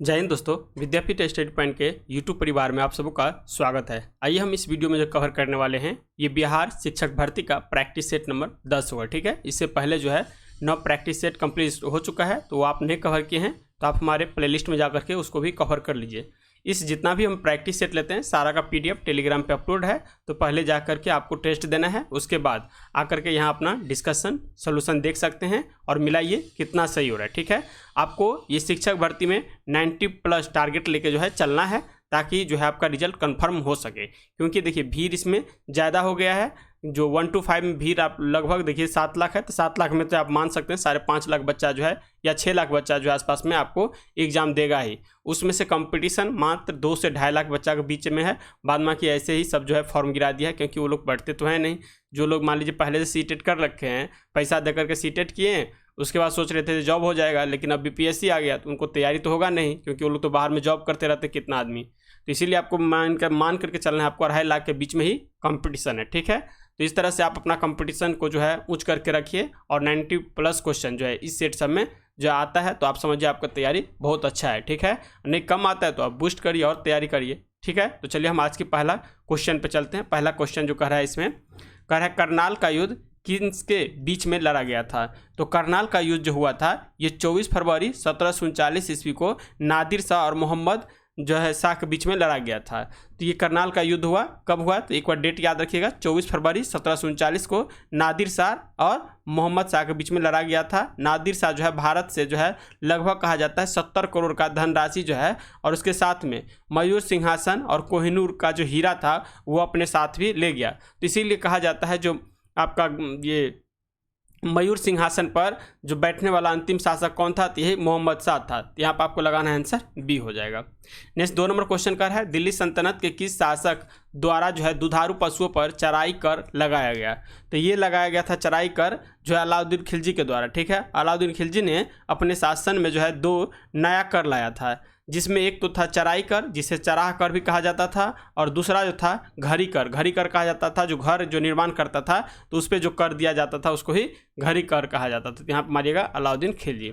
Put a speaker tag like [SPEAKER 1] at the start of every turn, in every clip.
[SPEAKER 1] जय हिंद दोस्तों, विद्यापीठ study point के यूट्यूब परिवार में आप सबों का स्वागत है। आइए हम इस वीडियो में जो कवर करने वाले हैं ये बिहार शिक्षक भर्ती का प्रैक्टिस सेट नंबर 10 होगा। ठीक है, इससे पहले जो है 9 प्रैक्टिस सेट कंप्लीट हो चुका है, तो वो आप नहीं कवर किए हैं तो आप हमारे प्लेलिस्ट में जाकर के उसको भी कवर कर लीजिए। इस जितना भी हम प्रैक्टिस सेट लेते हैं सारा का पीडीएफ टेलीग्राम पे अपलोड है, तो पहले जा करके आपको टेस्ट देना है, उसके बाद आकर के यहाँ अपना डिस्कशन सोल्यूशन देख सकते हैं और मिलाइए कितना सही हो रहा है। ठीक है, आपको ये शिक्षक भर्ती में 90+ टारगेट लेके जो है चलना है, ताकि जो है आपका रिजल्ट कंफर्म हो सके। क्योंकि देखिए भीड़ इसमें ज़्यादा हो गया है, जो 1 to 5 में भीड़ आप लगभग देखिए 7 लाख है, तो 7 लाख में तो आप मान सकते हैं 5.5 लाख बच्चा जो है या 6 लाख बच्चा जो है आसपास में आपको एग्जाम देगा ही। उसमें से कंपटीशन मात्र 2 से 2.5 लाख बच्चा के बीच में है। बाद में कि ऐसे ही सब जो है फॉर्म गिरा दिया है, क्योंकि वो लोग पढ़ते तो हैं नहीं। जो लोग मान लीजिए पहले से सीटेट कर रखे हैं, पैसा दे करके सीटेट किए हैं, उसके बाद सोच रहे थे जॉब हो जाएगा, लेकिन अब बीपीएससी आ गया तो उनको तैयारी तो होगा नहीं, क्योंकि वो लोग तो बाहर में जॉब करते रहते कितना आदमी। तो इसीलिए आपको मान करके चलना है, आपको 2.5 लाख के बीच में ही कंपटीशन है। ठीक है, तो इस तरह से आप अपना कंपटीशन को जो है ऊंच करके रखिए, और 90+ क्वेश्चन जो है इस सेट सब में जो आता है तो आप समझिए आपका तैयारी बहुत अच्छा है। ठीक है, नहीं कम आता है तो आप बूस्ट करिए और तैयारी करिए। ठीक है, तो चलिए हम आज की पहला क्वेश्चन पे चलते हैं। पहला क्वेश्चन जो कह रहा है इसमें कह रहा है करनाल का युद्ध किसके बीच में लड़ा गया था। तो करनाल का युद्ध जो हुआ था ये 24 फरवरी 1739 ईस्वी को नादिर शाह और मोहम्मद जो है शाह के बीच में लड़ा गया था। तो ये करनाल का युद्ध हुआ कब हुआ, तो एक बार डेट याद रखिएगा, 24 फरवरी 1739 को नादिर शाह और मोहम्मद शाह के बीच में लड़ा गया था। नादिर शाह जो है भारत से जो है लगभग कहा जाता है 70 करोड़ का धनराशि जो है, और उसके साथ में मयूर सिंहासन और कोहिनूर का जो हीरा था वो अपने साथ भी ले गया। तो इसीलिए कहा जाता है जो आपका ये मयूर सिंहासन पर जो बैठने वाला अंतिम शासक कौन था, तो यही मोहम्मद शाह था। तो यहाँ पर आपको लगाना है आंसर बी हो जाएगा। नेक्स्ट 2 नंबर क्वेश्चन कर है दिल्ली सल्तनत के किस शासक द्वारा जो है दुधारू पशुओं पर चराई कर लगाया गया। तो ये लगाया गया था चराई कर जो है अलाउद्दीन खिलजी के द्वारा। ठीक है, अलाउद्दीन खिलजी ने अपने शासन में जो है 2 नया कर लाया था, जिसमें एक तो था चराई कर जिसे चराह कर भी कहा जाता था, और दूसरा जो था घरी कर। घरी कर कहा जाता था जो घर जो निर्माण करता था तो उस पर जो कर दिया जाता था उसको ही घरी कर कहा जाता था। तो यहाँ पर मारिएगा अलाउद्दीन खिलजी।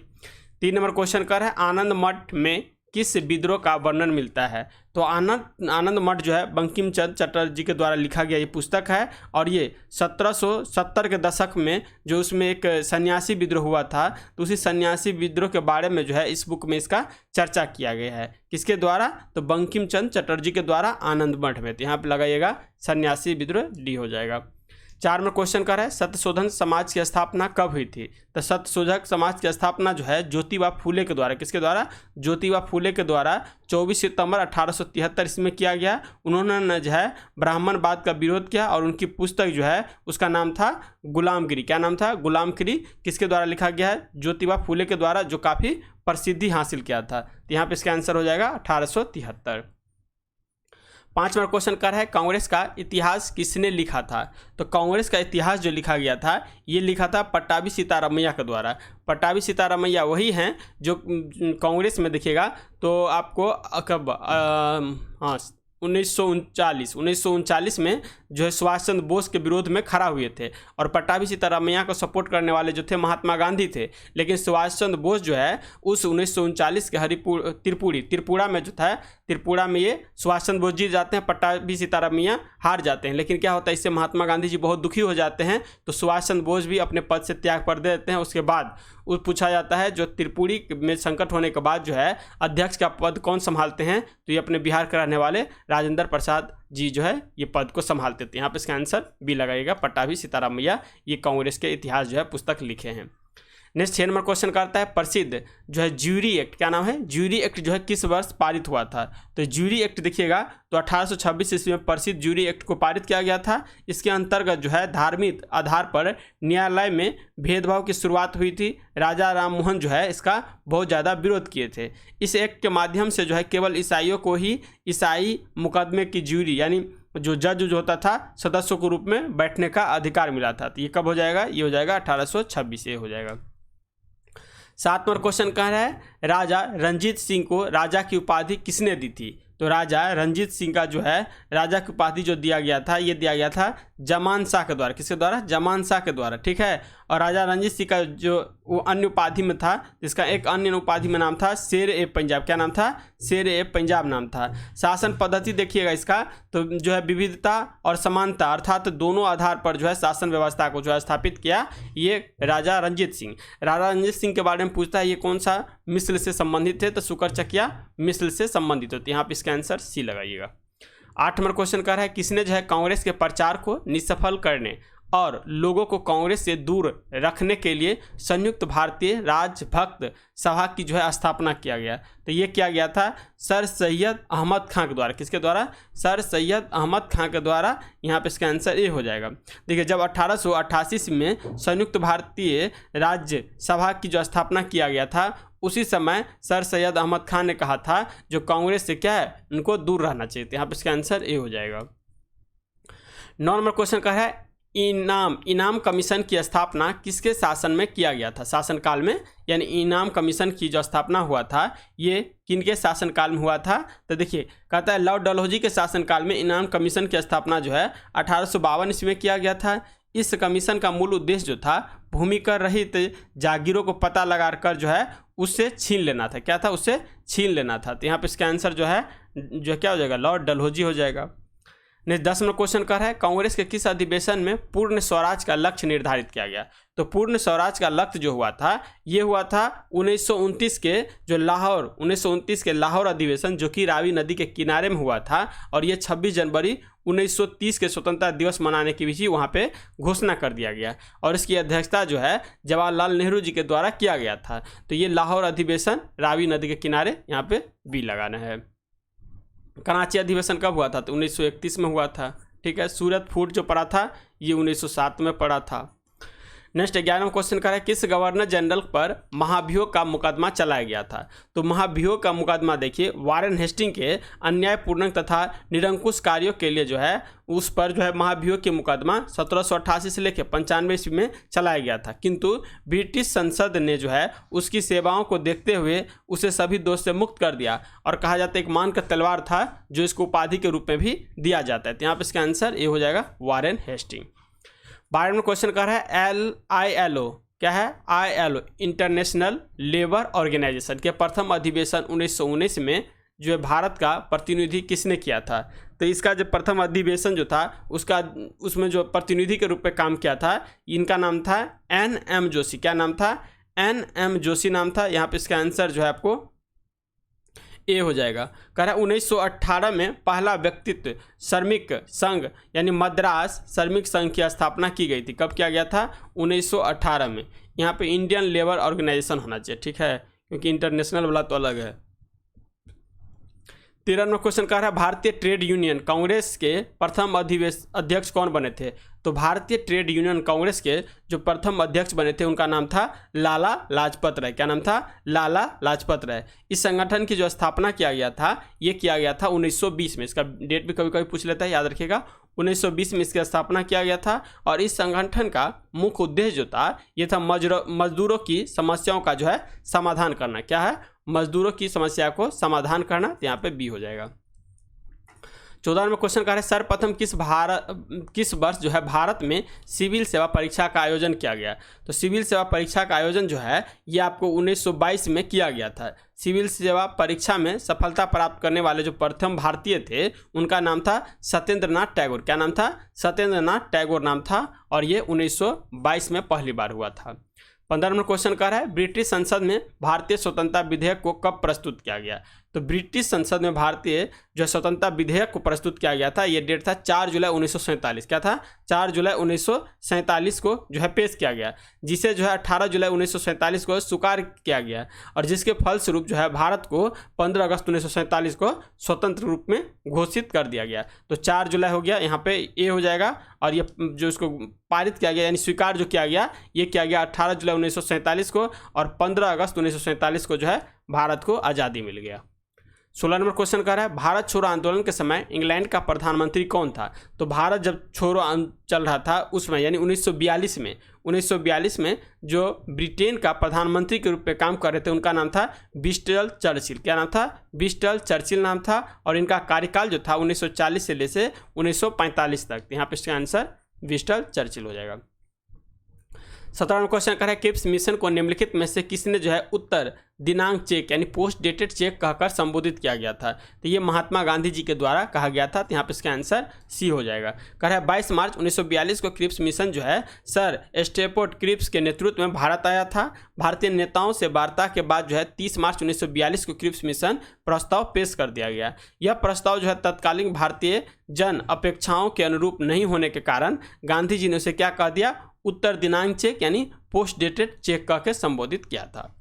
[SPEAKER 1] 3 नंबर क्वेश्चन कर है आनंद मठ में किस विद्रोह का वर्णन मिलता है। तो आनंद मठ जो है बंकिम चंद्र चटर्जी के द्वारा लिखा गया ये पुस्तक है, और ये 1770 के दशक में जो उसमें एक सन्यासी विद्रोह हुआ था, तो उसी सन्यासी विद्रोह के बारे में जो है इस बुक में इसका चर्चा किया गया है। किसके द्वारा, तो बंकिम चंद्र चटर्जी के द्वारा आनंद मठ में। तो यहाँ पर लगाइएगा सन्यासी विद्रोह, डी हो जाएगा। 4 में क्वेश्चन कर है सत्यशोधन समाज की स्थापना कब हुई थी। तो सत्यशोधक समाज की स्थापना जो है ज्योतिबा फूले के द्वारा, किसके द्वारा, ज्योतिबा फूले के द्वारा 24 सितंबर 1873 ईस्वी में किया गया। उन्होंने जो है ब्राह्मणवाद का विरोध किया, और उनकी पुस्तक जो है उसका नाम था गुलामगिरी। क्या नाम था, गुलामगिरी। किसके द्वारा लिखा गया है, ज्योतिबा फूले के द्वारा, जो काफ़ी प्रसिद्धि हासिल किया था। तो यहाँ पे इसका आंसर हो जाएगा 1873। 5 नंबर क्वेश्चन कर है कांग्रेस का इतिहास किसने लिखा था। तो कांग्रेस का इतिहास जो लिखा गया था ये लिखा था पट्टाभी सीतारामैया के द्वारा। पट्टाभी सीतारामैया वही हैं जो कांग्रेस में देखिएगा तो आपको कब 1939 में जो है सुभाष चंद्र बोस के विरोध में खड़ा हुए थे, और पट्टाभी सीतारामैया को सपोर्ट करने वाले जो थे महात्मा गांधी थे। लेकिन सुभाष चंद्र बोस जो है उस 1939 के त्रिपुरा में जो था, त्रिपुरा में ये सुभाष चंद्र बोस जीत जाते हैं, पट्टाभी सीतारामैया हार जाते हैं। लेकिन क्या होता है, इससे महात्मा गांधी जी बहुत दुखी हो जाते हैं, तो सुभाष चंद्र बोस भी अपने पद से त्याग कर देते हैं। उसके बाद पूछा जाता है जो त्रिपुरी में संकट होने के बाद जो है अध्यक्ष का पद कौन संभालते हैं, तो ये अपने बिहार के रहने वाले राजेंद्र प्रसाद जी जो है ये पद को संभालते थे। यहाँ पे इसका आंसर बी लगाइएगा, पट्टाभी सीतारामैया ये कांग्रेस के इतिहास जो है पुस्तक लिखे हैं। नेक्स्ट 6 नंबर क्वेश्चन करता है प्रसिद्ध जो है ज्यूरी एक्ट, क्या नाम है, ज्यूरी एक्ट जो है किस वर्ष पारित हुआ था। तो ज्यूरी एक्ट देखिएगा तो 1826 ईस्वी में प्रसिद्ध ज्यूरी एक्ट को पारित किया गया था। इसके अंतर्गत जो है धार्मिक आधार पर न्यायालय में भेदभाव की शुरुआत हुई थी। राजा राम मोहन जो है इसका बहुत ज़्यादा विरोध किए थे। इस एक्ट के माध्यम से जो है केवल ईसाइयों को ही ईसाई मुकदमे की ज्यूरी यानी जो जज जो होता था सदस्यों के रूप में बैठने का अधिकार मिला था। तो ये कब हो जाएगा, ये हो जाएगा 1826, ये हो जाएगा। 7 नंबर क्वेश्चन कह रहा है राजा रंजीत सिंह को राजा की उपाधि किसने दी थी। तो राजा रंजीत सिंह का जो है राजा की उपाधि जो दिया गया था ये दिया गया था जमान शाह के द्वारा। किसके द्वारा? जमान शाह के द्वारा, ठीक है। और राजा रणजीत सिंह का जो वो अन्य उपाधि में था, जिसका एक अन्य उपाधि में नाम था शेर ए पंजाब। क्या नाम था? शेर ए पंजाब नाम था। शासन पद्धति देखिएगा इसका, तो जो है विविधता और समानता अर्थात दोनों आधार पर जो है शासन व्यवस्था को जो है स्थापित किया ये राजा रणजीत सिंह। राजा रणजीत सिंह के बारे में पूछता है ये कौन सा मिस्र से संबंधित थे, तो शुक्रचकिया मिस्र से संबंधित होती है। यहाँ पे इसका आंसर सी लगाइएगा। 8 नंबर क्वेश्चन कर रहा है किसने जो है कांग्रेस के प्रचार को निष्फल करने और लोगों को कांग्रेस से दूर रखने के लिए संयुक्त भारतीय राजभक्त सभा की जो है स्थापना किया गया। तो ये किया गया था सर सैयद अहमद खां के द्वारा। किसके द्वारा? सर सैयद अहमद खां के द्वारा। यहाँ पे इसका आंसर ए हो जाएगा। देखिए जब 1888 में संयुक्त भारतीय राज्य सभा की जो स्थापना किया गया था उसी समय सर सैयद अहमद खान ने कहा था जो कांग्रेस से क्या है उनको दूर रहना चाहिए। यहाँ पे इसका आंसर ए हो जाएगा। 9 नंबर क्वेश्चन का है इनाम कमीशन की स्थापना किसके शासन में किया गया था? शासनकाल में, यानी इनाम कमीशन की जो स्थापना हुआ था ये किनके शासनकाल में हुआ था? तो देखिए कहता है लॉर्ड डलहौजी के शासनकाल में इनाम कमीशन की स्थापना जो है 1852 ईस्वी में किया गया था। इस कमीशन का मूल उद्देश्य जो था भूमिकर रहित जागीरों को पता लगा कर जो है उससे छीन लेना था। क्या था? उससे छीन लेना था। तो यहाँ पे इसका आंसर जो है क्या हो जाएगा? लॉर्ड डलहौजी हो जाएगा। नेक्स्ट 10 नंबर क्वेश्चन कर है कांग्रेस के किस अधिवेशन में पूर्ण स्वराज का लक्ष्य निर्धारित किया गया? तो पूर्ण स्वराज का लक्ष्य जो हुआ था ये हुआ था 1929 के लाहौर अधिवेशन, जो कि रावी नदी के किनारे में हुआ था। और ये 26 जनवरी 1930 के स्वतंत्रता दिवस मनाने की भी वहाँ पे घोषणा कर दिया गया। और इसकी अध्यक्षता जो है जवाहरलाल नेहरू जी के द्वारा किया गया था। तो ये लाहौर अधिवेशन रावी नदी के किनारे, यहाँ पे बी लगाना है। कराची अधिवेशन कब हुआ था? तो 1931 में हुआ था, ठीक है। सूरत फूट जो पड़ा था ये 1907 में पड़ा था। नेक्स्ट 11वां क्वेश्चन का है किस गवर्नर जनरल पर महाभियोग का मुकदमा चलाया गया था? तो महाभियोग का मुकदमा देखिए वारेन हेस्टिंग के अन्यायपूर्ण तथा निरंकुश कार्यों के लिए जो है उस पर जो है महाभियोग के मुकदमा 1788 से लेकर 95 ईस्वी में चलाया गया था। किंतु ब्रिटिश संसद ने जो है उसकी सेवाओं को देखते हुए उसे सभी दोष से मुक्त कर दिया और कहा जाता है एक मान का तलवार था जो इसको उपाधि के रूप में भी दिया जाता है। तो यहाँ पर इसका आंसर ये हो जाएगा वारेन हेस्टिंग। 12वां क्वेश्चन कर रहा है ILO क्या है? ILO इंटरनेशनल लेबर ऑर्गेनाइजेशन के प्रथम अधिवेशन 1919 में जो है भारत का प्रतिनिधि किसने किया था? तो इसका जो प्रथम अधिवेशन जो था उसमें जो प्रतिनिधि के रूप में काम किया था इनका नाम था NM जोशी। क्या नाम था? NM जोशी नाम था। यहाँ पे इसका आंसर जो है आपको ए हो जाएगा। कह रहा है 1918 में पहला व्यक्तित्व श्रमिक संघ यानी मद्रास श्रमिक संघ की स्थापना की गई थी। कब किया गया था? 1918 में। यहाँ पे इंडियन लेबर ऑर्गेनाइजेशन होना चाहिए, ठीक है, क्योंकि इंटरनेशनल वाला तो अलग है। 13वां क्वेश्चन कह रहा है भारतीय ट्रेड यूनियन कांग्रेस के प्रथम अध्यक्ष कौन बने थे? तो भारतीय ट्रेड यूनियन कांग्रेस के जो प्रथम अध्यक्ष बने थे उनका नाम था लाला लाजपत राय। क्या नाम था? लाला लाजपत राय। इस संगठन की जो स्थापना किया गया था ये किया गया था 1920 में। इसका डेट भी कभी कभी पूछ लेता है, याद रखिएगा। 1920 में इसकी स्थापना किया गया था। और इस संगठन का मुख्य उद्देश्य जो था ये था मजदूरों की समस्याओं का जो है समाधान करना। क्या है? मजदूरों की समस्या को समाधान करना। तो यहाँ पे बी हो जाएगा। 14वां क्वेश्चन का है सर्वप्रथम किस वर्ष जो है भारत में सिविल सेवा परीक्षा का आयोजन किया गया? तो सिविल सेवा परीक्षा का आयोजन जो है ये आपको 1922 में किया गया था। सिविल सेवा परीक्षा में सफलता प्राप्त करने वाले जो प्रथम भारतीय थे उनका नाम था सत्येंद्रनाथ टैगोर। क्या नाम था? सत्येंद्रनाथ टैगोर नाम था। और ये 1922 में पहली बार हुआ था। 15वां क्वेश्चन कर रहा है ब्रिटिश संसद में भारतीय स्वतंत्रता विधेयक को कब प्रस्तुत किया गया? तो ब्रिटिश संसद में भारतीय जो स्वतंत्रता विधेयक को प्रस्तुत किया गया था ये डेट था 4 जुलाई 1947। क्या था? 4 जुलाई 1947 को जो है पेश किया गया, जिसे जो है 18 जुलाई 1947 को स्वीकार किया गया और जिसके फलस्वरूप जो है भारत को 15 अगस्त 1947 को स्वतंत्र रूप में घोषित कर दिया गया। तो 4 जुलाई हो गया, यहाँ पे ए हो जाएगा। और ये जो इसको पारित किया गया यानी स्वीकार जो किया गया ये किया गया 18 जुलाई 1947 को और 15 अगस्त 1947 को जो है भारत को आज़ादी मिल गया। 16 नंबर क्वेश्चन कर रहा है भारत छोड़ो आंदोलन के समय इंग्लैंड का प्रधानमंत्री कौन था? तो भारत जब छोड़ो चल रहा था उसमें यानी 1942 में जो ब्रिटेन का प्रधानमंत्री के रूप में काम कर रहे थे उनका नाम था विंस्टन चर्चिल। क्या नाम था? विंस्टन चर्चिल नाम था। और इनका कार्यकाल जो था 1940 से लेकर 1945 तक। यहाँ पे इसका आंसर विंस्टन चर्चिल हो जाएगा। 17वां क्वेश्चन कर है क्रिप्स मिशन को निम्नलिखित में से किसने जो है उत्तर दिनांक चेक यानी पोस्ट डेटेड चेक कहकर संबोधित किया गया था? तो ये महात्मा गांधी जी के द्वारा कहा गया था। तो यहाँ पे इसका आंसर सी हो जाएगा। कह रहा है 22 मार्च 1942 को क्रिप्स मिशन जो है सर स्टेफोर्ड क्रिप्स के नेतृत्व में भारत आया था। भारतीय नेताओं से वार्ता के बाद जो है 30 मार्च 1942 को क्रिप्स मिशन प्रस्ताव पेश कर दिया गया। यह प्रस्ताव जो है तत्कालीन भारतीय जन अपेक्षाओं के अनुरूप नहीं होने के कारण गांधी जी ने उसे क्या कह दिया? उत्तर दिनांक चेक यानी पोस्ट डेटेड चेक कह के संबोधित किया था।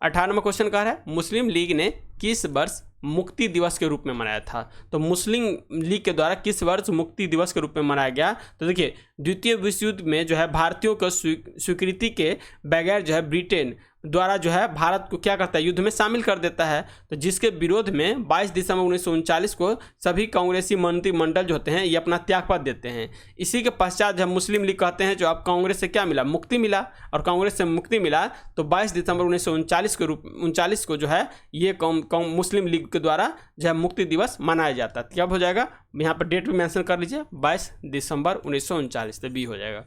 [SPEAKER 1] 18वां क्वेश्चन कह रहा है मुस्लिम लीग ने किस वर्ष मुक्ति दिवस के रूप में मनाया था? तो मुस्लिम लीग के द्वारा किस वर्ष मुक्ति दिवस के रूप में मनाया गया? तो देखिए द्वितीय विश्व युद्ध में जो है भारतीयों को स्वीकृति के बगैर जो है ब्रिटेन द्वारा जो है भारत को क्या करता है? युद्ध में शामिल कर देता है। तो जिसके विरोध में 22 दिसंबर 1939 को सभी कांग्रेसी मंत्रिमंडल जो होते हैं ये अपना त्यागपत्र देते हैं। इसी के पश्चात जब मुस्लिम लीग कहते हैं जो अब कांग्रेस से क्या मिला? मुक्ति मिला। और कांग्रेस से मुक्ति मिला तो 22 दिसंबर 1939 को जो है ये मुस्लिम लीग के द्वारा जो है मुक्ति दिवस मनाया जाता है। कब हो जाएगा? यहाँ पर डेट भी मेंशन कर लीजिए 22 दिसंबर 1939। तो बी हो जाएगा।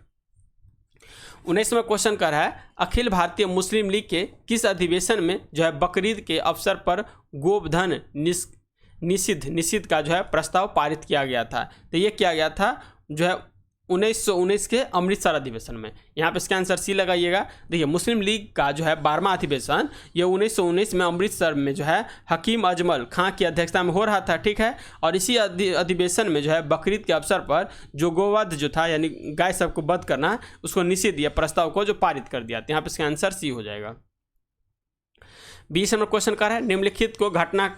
[SPEAKER 1] 19वां क्वेश्चन कर रहा है अखिल भारतीय मुस्लिम लीग के किस अधिवेशन में जो है बकरीद के अवसर पर गोवधन निषिद्ध का जो है प्रस्ताव पारित किया गया था? तो ये किया गया था जो है 1919 के अमृतसर अधिवेशन में। यहाँ पे इसका आंसर सी लगाइएगा। देखिए मुस्लिम लीग का जो है 12वां अधिवेशन ये 1919 में अमृतसर में जो है हकीम अजमल खां की अध्यक्षता में हो रहा था, ठीक है। और इसी अधिवेशन में जो है बकरीद के अवसर पर जो गोवध जो था यानी गाय सबको वध करना उसको निषेध दिया प्रस्ताव को जो पारित कर दिया। तो यहाँ पे इसका आंसर सी हो जाएगा। 20 नंबर क्वेश्चन कर है निम्नलिखित को घटना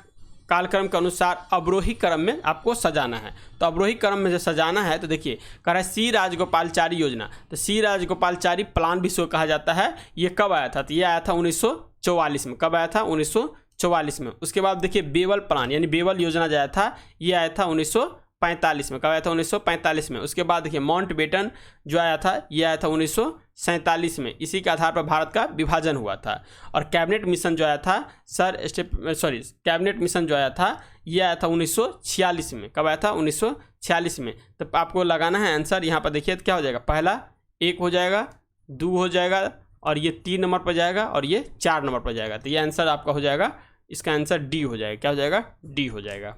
[SPEAKER 1] कालक्रम के अनुसार अवरोही क्रम में आपको सजाना है। तो अवरोही क्रम में जो सजाना है तो देखिए कह रहा है सी राजगोपालचारी योजना। तो सी राजगोपालचारी प्लान भी इसको कहा जाता है। ये कब आया था? तो ये आया था 1944 में। कब आया था? 1944 में। उसके बाद देखिए बेवल प्लान यानी बेवल योजना जो आया था ये आया था 1945 में। कब आया था? 1945 में। उसके बाद देखिए माउंटबेटन जो आया था ये आया था 1947 में। इसी के आधार पर भारत का विभाजन हुआ था। और कैबिनेट मिशन जो आया था कैबिनेट मिशन जो आया था ये आया था 1946 में। कब आया था? 1946 में। तो आपको लगाना है आंसर। यहाँ पर देखिए तो क्या हो जाएगा? पहला 1 हो जाएगा, 2 हो जाएगा और ये 3 नंबर पर जाएगा और ये 4 नंबर पर जाएगा। तो ये आंसर आपका हो जाएगा, इसका आंसर डी हो जाएगा। क्या हो जाएगा? डी हो जाएगा।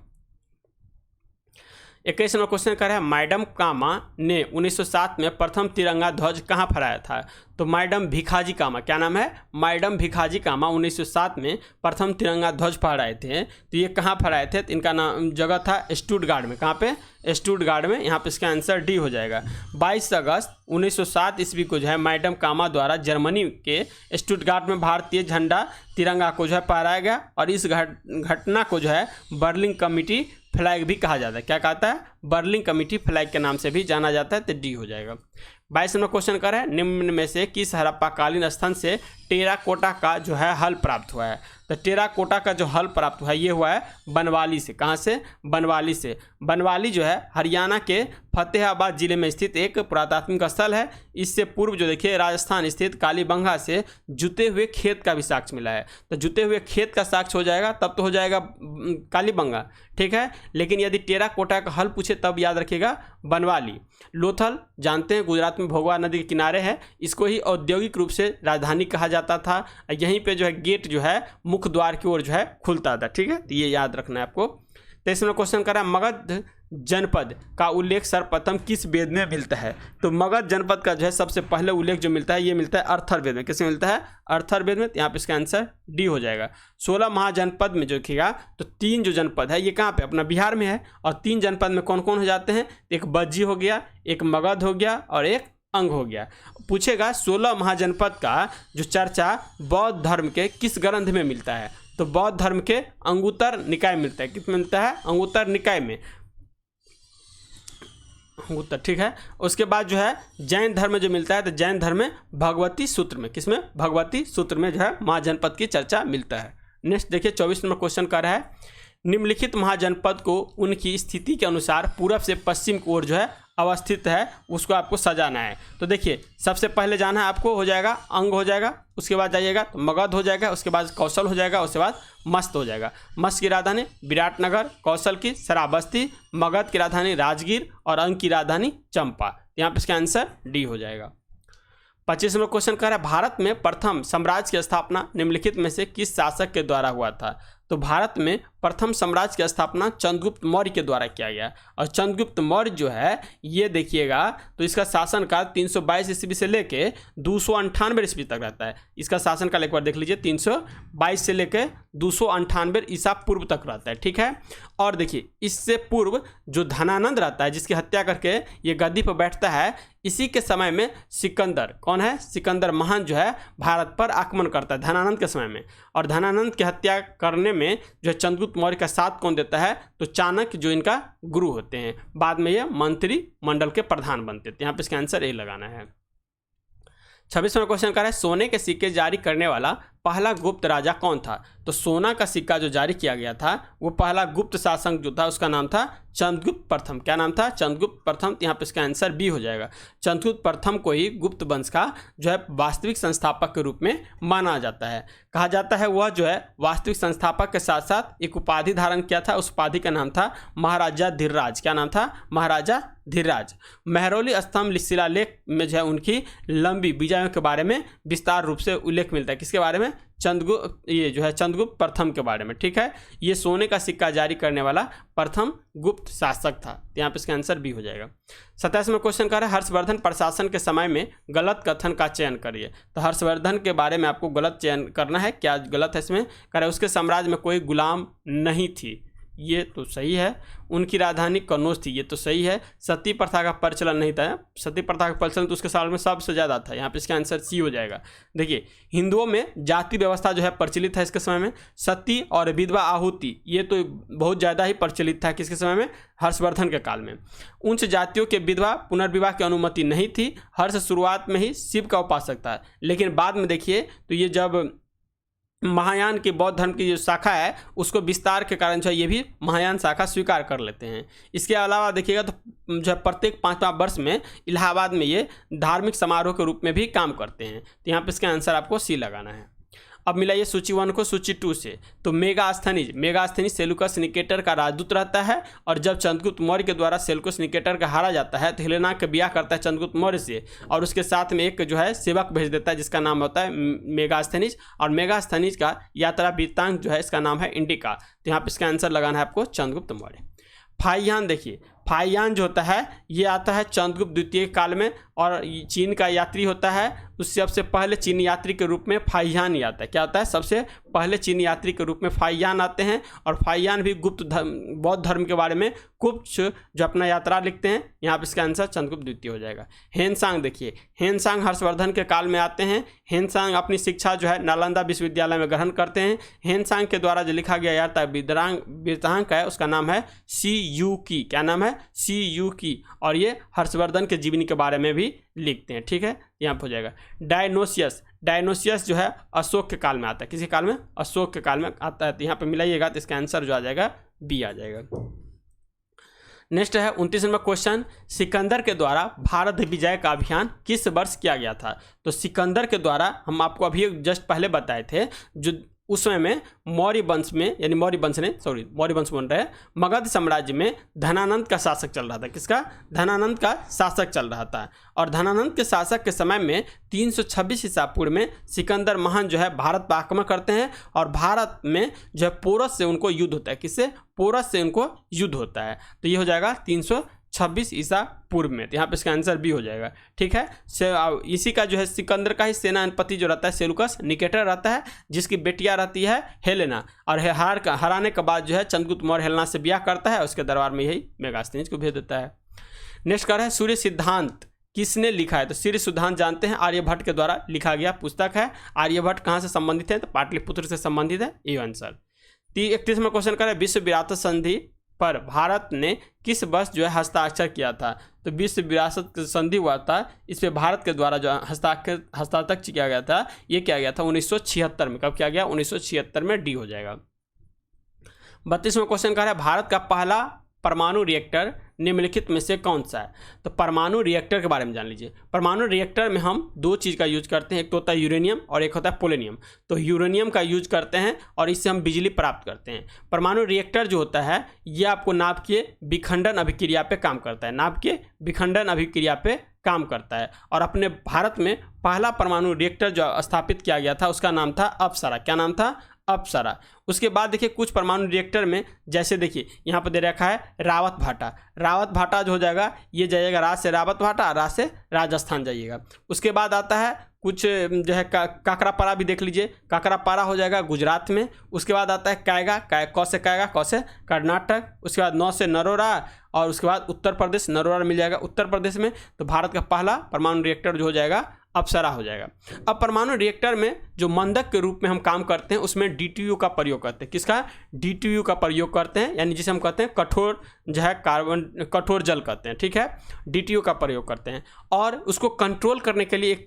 [SPEAKER 1] 21 नंबर क्वेश्चन कर रहा है मैडम कामा ने 1907 में प्रथम तिरंगा ध्वज कहाँ फहराया था? तो मैडम भिखाजी कामा, क्या नाम है? मैडम भिखाजी कामा 1907 में प्रथम तिरंगा ध्वज फहराए थे। तो ये कहाँ फहराए थे? तो इनका नाम जगह था स्टुटगार्ट में। कहाँ पे? स्टुटगार्ट में। यहाँ पे इसका आंसर डी हो जाएगा। 22 अगस्त 1907 ईस्वी को जो है मैडम कामा द्वारा जर्मनी के स्टुटगार्ट में भारतीय झंडा तिरंगा को जो है फहराया गया। और इस घटना को जो है बर्लिन कमिटी फ्लैग भी कहा जाता है। क्या कहता है? बर्लिन कमिटी फ्लैग के नाम से भी जाना जाता है। तो डी हो जाएगा। 22 नंबर क्वेश्चन कर है निम्न में से किस हड़प्पाकालीन स्थल से टेराकोटा का जो है हल प्राप्त हुआ है? तो टेराकोटा का जो हल प्राप्त हुआ है ये हुआ है बनवाली से। कहाँ से? बनवाली से। बनवाली जो है हरियाणा के फतेहाबाद जिले में स्थित एक पुरातात्विक स्थल है। इससे पूर्व जो देखिए राजस्थान स्थित कालीबंगा से जुते हुए खेत का भी साक्ष्य मिला है। तो जुते हुए खेत का साक्ष्य हो जाएगा तब तो हो जाएगा कालीबंगा, ठीक है। लेकिन यदि टेराकोटा का हल पूछे तब याद रखिएगा बनवाली। लोथल जानते हैं गुजरात में भोगवा नदी के किनारे है। इसको ही औद्योगिक रूप से राजधानी कहा जाता था। यहीं पे जो है गेट जो है मुख्य द्वार की ओर जो है खुलता था, ठीक है। तो ये याद रखना है आपको। 23 नंबर क्वेश्चन कर रहा है मगध जनपद का उल्लेख सर्वप्रथम किस वेद में मिलता है? तो मगध जनपद का जो है सबसे पहले उल्लेख जो मिलता है ये मिलता है अर्थरवेद में। किसमें मिलता है? अर्थरवेद में। यहाँ पे इसका आंसर डी हो जाएगा। 16 महाजनपद में जो देखिएगा तो 3 जो जनपद है ये कहाँ पे? अपना बिहार में है। और 3 जनपद में कौन कौन हो जाते हैं? एक बज्जी हो गया, एक मगध हो गया और एक अंग हो गया। पूछेगा 16 महाजनपद का जो चर्चा बौद्ध धर्म के किस ग्रंथ में मिलता है? तो बौद्ध धर्म के अंगुत्तर निकाय मिलता है। किस में मिलता है? अंगुत्तर निकाय में, अंगुत्तर, ठीक है। उसके बाद जो है जैन धर्म में जो मिलता है तो जैन धर्म में भगवती सूत्र में। किसमें? भगवती सूत्र में जो है महाजनपद की चर्चा मिलता है। नेक्स्ट देखिए 24 नंबर क्वेश्चन कर रहा है निम्नलिखित महाजनपद को उनकी स्थिति के अनुसार पूर्व से पश्चिम की ओर जो है अवस्थित है उसको आपको सजाना है। तो देखिए सबसे पहले जाना है आपको, हो जाएगा अंग हो जाएगा। उसके बाद जाइएगा तो मगध हो जाएगा। उसके बाद कौशल हो जाएगा। उसके बाद मस्त हो जाएगा। मस्त की राजधानी विराटनगर, कौशल की श्रावस्ती, मगध की राजधानी राजगीर और अंग की राजधानी चंपा। यहाँ पे इसका आंसर डी हो जाएगा। 25 नंबर क्वेश्चन कह रहा है भारत में प्रथम साम्राज्य की स्थापना निम्नलिखित में से किस शासक के द्वारा हुआ था। तो भारत में प्रथम साम्राज्य की स्थापना चंद्रगुप्त मौर्य के द्वारा किया गया। और चंद्रगुप्त मौर्य जो है ये देखिएगा तो इसका शासनकाल 322 ईस्वी से लेके 298 ईस्वी तक रहता है। इसका शासनकाल एक बार देख लीजिए, 322 से लेके 298 ईसा पूर्व तक रहता है, ठीक है। और देखिए इससे पूर्व जो धनानंद रहता है जिसकी हत्या करके ये गद्दी पर बैठता है, इसी के समय में सिकंदर, कौन है, सिकंदर महान जो है भारत पर आक्रमण करता है धनानंद के समय में। और धनानंद की हत्या करने में जो चंद्रगुप्त मौर्य का साथ कौन देता है, तो चाणक्य जो इनका गुरु होते हैं, बाद में ये मंत्री मंडल के प्रधान बनते थे। यहाँ पे इसका आंसर ए लगाना है। 26वां क्वेश्चन कर रहा है सोने के सिक्के जारी करने वाला पहला गुप्त राजा कौन था। तो सोना का सिक्का जो जारी किया गया था वो पहला गुप्त शासक जो था उसका नाम था चंद्रगुप्त प्रथम। क्या नाम था, चंद्रगुप्त प्रथम। यहाँ पे इसका आंसर बी हो जाएगा। चंद्रगुप्त प्रथम को ही गुप्त वंश का जो है वास्तविक संस्थापक के रूप में माना जाता है। कहा जाता है वह जो है वास्तविक संस्थापक के साथ साथ एक उपाधि धारण किया था, उस उपाधि का नाम था महाराजा धीरराज। क्या नाम था, महाराजा धीरराज। महरौली स्तंभ शिलालेख में जो है उनकी लंबी विजयों के बारे में विस्तार रूप से उल्लेख मिलता है। किसके बारे में, ये जो है चंद्रगुप्त प्रथम के बारे में, ठीक है। ये सोने का सिक्का जारी करने वाला प्रथम गुप्त शासक था। यहाँ पे इसका आंसर बी हो जाएगा। 27वां क्वेश्चन कर रहा है हर्षवर्धन प्रशासन के समय में गलत कथन का चयन करिए। तो हर्षवर्धन के बारे में आपको गलत चयन करना है। क्या गलत है इसमें, कह रहा है उसके साम्राज्य में कोई गुलाम नहीं थी, ये तो सही है। उनकी राजधानी कन्नौज थी, ये तो सही है। सती प्रथा का प्रचलन नहीं था, सती प्रथा का प्रचलन तो उसके साल में सबसे ज़्यादा था। यहाँ पे इसका आंसर सी हो जाएगा। देखिए हिंदुओं में जाति व्यवस्था जो है प्रचलित है इसके समय में। सती और विधवा आहुति ये तो बहुत ज़्यादा ही प्रचलित था किसके समय में, हर्षवर्धन के काल में। उच्च जातियों के विधवा पुनर्विवाह की अनुमति नहीं थी। हर्ष शुरुआत में ही शिव का उपासक था, लेकिन बाद में देखिए तो ये जब महायान की बौद्ध धर्म की जो शाखा है उसको विस्तार के कारण जो है ये भी महायान शाखा स्वीकार कर लेते हैं। इसके अलावा देखिएगा तो जो है प्रत्येक 5वां वर्ष में इलाहाबाद में ये धार्मिक समारोह के रूप में भी काम करते हैं। तो यहाँ पे इसका आंसर आपको सी लगाना है। अब मिलाइए सूची 1 को सूची 2 से। तो मेगास्थनीज सेलुकस निकेटर का राजदूत रहता है। और जब चंद्रगुप्त मौर्य के द्वारा सेलुकस निकेटर का हारा जाता है तो हेलेना का ब्याह करता है चंद्रगुप्त मौर्य से, और उसके साथ में एक जो है सेवक भेज देता है जिसका नाम होता है मेगास्थनीज। और मेगास्थनीज का यात्रा वृत्तांत जो है इसका नाम है इंडिका। तो यहाँ पे इसका आंसर लगाना है आपको चंद्रगुप्त मौर्य। फाहियान, देखिए फाहियान जो होता है ये आता है चंद्रगुप्त द्वितीय काल में, और चीन का यात्री होता है। उससे सबसे पहले चीनी यात्री के रूप में फाहियान ही आता है। क्या होता है, सबसे पहले चीनी यात्री के रूप में फाहियान आते हैं। और फाहियान भी गुप्त बौद्ध धर्म के बारे में कुछ जो अपना यात्रा लिखते हैं। यहाँ पे इसका आंसर चंद्रगुप्त द्वितीय हो जाएगा। हेनसांग, देखिए हेनसांग हर्षवर्धन के काल में आते हैं। हेनसांग अपनी शिक्षा जो है नालंदा विश्वविद्यालय में ग्रहण करते हैं। हेनसांग के द्वारा जो लिखा गया यात्रा वृत्तांत है उसका नाम है सी यू की। क्या नाम है, सी यू की। और ये हर्षवर्धन के जीवनी के बारे में भी लिखते हैं, ठीक है। यहाँ पे हो जाएगा। डायनोसियस जो है अशोक के काल में आता है। किसी काल में, अशोक के काल में आता है। तो यहाँ पे मिलाइएगा तो इसका आंसर जो आ जाएगा बी आ जाएगा। नेक्स्ट है 29वां क्वेश्चन, सिकंदर के द्वारा भारत विजय का अभियान किस वर्ष किया गया था। तो सिकंदर के द्वारा हम आपको अभी जस्ट पहले बताए थे, जो उस समय में मौर्य वंश में, यानी मौर्य वंश बन रहे हैं, मगध साम्राज्य में धनानंद का शासक चल रहा था। किसका, धनानंद का शासक चल रहा था। और धनानंद के शासक के समय में 326 ईसा पूर्व में सिकंदर महान जो है भारत पर आक्रमण करते हैं। और भारत में जो है पोरस से उनको युद्ध होता है। किससे, पोरस से उनको युद्ध होता है। तो ये हो जाएगा 326 ईसा पूर्व में। तो यहाँ पे इसका आंसर बी हो जाएगा, ठीक है। इसी का जो है सिकंदर का ही सेनापति जो रहता है सेलुकस निकेटर रहता है, जिसकी बेटियां रहती है हेलेना। और हराने के बाद जो है चंद्रगुप्त मौर्य हेलेना से ब्याह करता है, उसके दरबार में यही मेगास्थनीज को भेज देता है। नेक्स्ट कर है सूर्य सिद्धांत किसने लिखा है। तो सूर्य सिद्धांत जानते हैं आर्यभट्ट के द्वारा लिखा गया पुस्तक है। आर्यभट्ट कहाँ से संबंधित है, तो पाटलिपुत्र से संबंधित है, ये आंसर। 31वां क्वेश्चन कर विश्व विरासत संधि पर भारत ने किस वर्ष जो है हस्ताक्षर किया था। तो विश्व विरासत संधि हुआ था, इस पे भारत के द्वारा जो हस्ताक्षर किया गया था, ये किया गया था 1976 में। कब किया गया, 1976 में, डी हो जाएगा। 32वां क्वेश्चन कह रहा है भारत का पहला परमाणु रिएक्टर निम्नलिखित में से कौन सा है? तो परमाणु रिएक्टर के बारे में जान लीजिए। परमाणु रिएक्टर में हम दो चीज़ का यूज करते हैं, एक तो होता है यूरेनियम और एक होता है पोलोनियम। तो यूरेनियम का यूज करते हैं और इससे हम बिजली प्राप्त करते हैं। परमाणु रिएक्टर जो होता है ये आपको नाभिकीय विखंडन अभिक्रिया पे काम करता है, नाभिकीय विखंडन अभिक्रिया पे काम करता है। और अपने भारत में पहला परमाणु रिएक्टर जो स्थापित किया गया था उसका नाम था अप्सरा। क्या नाम था? अप्सरा। उसके बाद देखिए कुछ परमाणु रिएक्टर में, जैसे देखिए यहाँ पर दे रखा है रावत भाटा। रावत भाटा जो हो जाएगा ये जाइएगा राज से रावत भाटा, राज से राजस्थान जाइएगा। उसके बाद आता है कुछ जो है काकरापारा भी देख लीजिए, काकरापारा हो जाएगा गुजरात में। उसके बाद आता है कायगा, क से कायगा, क से कर्नाटक। उसके बाद नौ से नरोरा और उसके बाद उत्तर प्रदेश, नरोरा मिल जाएगा उत्तर प्रदेश में। तो भारत का पहला परमाणु रिएक्टर जो हो जाएगा अप्सरा हो जाएगा। अब परमाणु रिएक्टर में जो मंदक के रूप में हम काम करते हैं उसमें DTU का प्रयोग करते हैं। किसका? DTU का प्रयोग करते हैं, यानी जिसे हम कहते हैं कठोर जो है कार्बन, कठोर जल कहते हैं, ठीक है। DTU का प्रयोग करते हैं और उसको कंट्रोल करने के लिए एक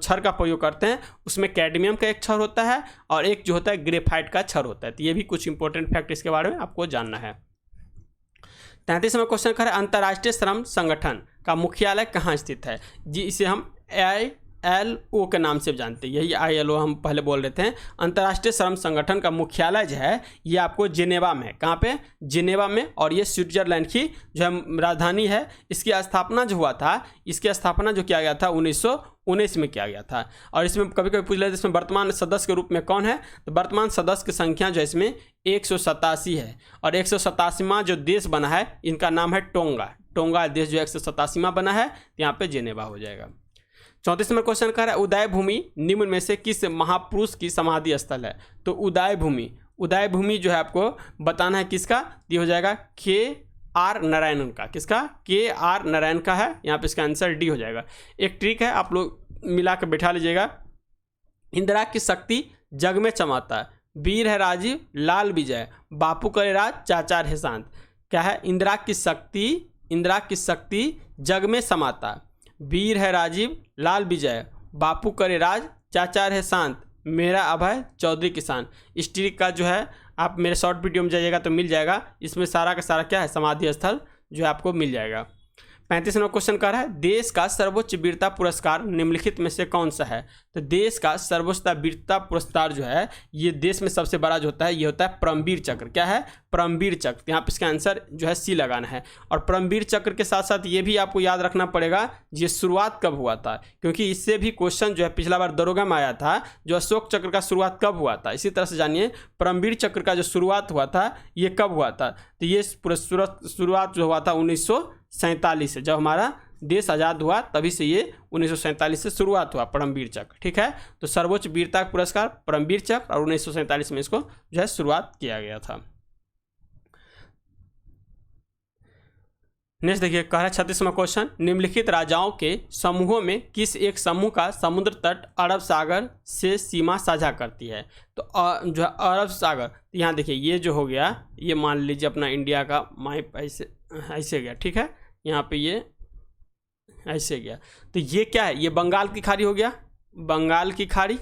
[SPEAKER 1] छर का प्रयोग करते हैं। उसमें कैडमियम का एक छर होता है और एक जो होता है ग्रेफाइट का छर होता है। तो ये भी कुछ इंपॉर्टेंट फैक्ट इसके बारे में आपको जानना है। 33वां क्वेश्चन करें, अंतर्राष्ट्रीय श्रम संगठन का मुख्यालय कहाँ स्थित है? जी इसे हम ILO के नाम से जानते हैं, यही ILO हम पहले बोल रहे थे। अंतर्राष्ट्रीय श्रम संगठन का मुख्यालय जो है ये आपको जिनेवा में है। कहाँ पे? जिनेवा में। और ये स्विट्जरलैंड की जो है राजधानी है। इसकी स्थापना जो हुआ था, इसकी स्थापना जो किया गया था 1919 में किया गया था। और इसमें कभी कभी पूछ लेते इसमें वर्तमान सदस्य के रूप में कौन है? तो वर्तमान सदस्य की संख्या जो है इसमें 187 है। और 187वां जो देश बना है इनका नाम है टोंगा। टोंगा देश जो 187वां बना है, यहाँ पे जिनेवा हो जाएगा। 34वां क्वेश्चन कह रहा है, उदय भूमि निम्न में से किस महापुरुष की समाधि स्थल है? तो उदय भूमि जो है आपको बताना है किसका? ये हो जाएगा KR नारायणन का। किसका? KR नारायण का है। यहाँ पे इसका आंसर D हो जाएगा। एक ट्रिक है, आप लोग मिला कर बैठा लीजिएगा। इंदिरा की शक्ति जग में चमाता है, वीर है राजीव लाल विजय, बापू करे राज चाचा है शांत। क्या है? इंदिरा की शक्ति जग में समाता, वीर है राजीव लाल विजय, बापू करे राज चाचा है शांत, मेरा अभय चौधरी किसान। इस ट्रिक का जो है आप मेरे शॉर्ट वीडियो में जाइएगा तो मिल जाएगा। इसमें सारा का सारा क्या है समाधि स्थल जो है आपको मिल जाएगा। 35वां क्वेश्चन कह रहा है, देश का सर्वोच्च वीरता पुरस्कार निम्नलिखित में से कौन सा है? तो देश का सर्वोच्च वीरता पुरस्कार जो है ये देश में सबसे बड़ा जो होता है ये होता है परमवीर चक्र। क्या है? परमवीर चक्र। यहाँ पे इसका आंसर जो है C लगाना है। और परमवीर चक्र के साथ साथ ये भी आपको याद रखना पड़ेगा ये शुरुआत कब हुआ था, क्योंकि इससे भी क्वेश्चन जो है पिछला बार दरोगा में आया था, जो अशोक चक्र का शुरुआत कब हुआ था। इसी तरह से जानिए परमवीर चक्र का जो शुरुआत हुआ था ये कब हुआ था। तो ये शुरुआत जो हुआ था 1947 से, जब हमारा देश आज़ाद हुआ तभी से ये 1947 से शुरुआत हुआ परमवीर चक्र। ठीक है, तो सर्वोच्च वीरता पुरस्कार परमवीर चक्र और 1947 में इसको जो है शुरुआत किया गया था। नेक्स्ट देखिए, कह रहा है 36वां क्वेश्चन, निम्नलिखित राजाओं के समूहों में किस एक समूह का समुद्र तट अरब सागर से सीमा साझा करती है? तो जो है अरब सागर, यहाँ देखिए ये जो हो गया ये मान लीजिए अपना इंडिया का मैप ऐसे गया। ठीक है, यहाँ पे ये ऐसे गया, तो ये क्या है? ये बंगाल की खाड़ी हो गया, बंगाल की खाड़ी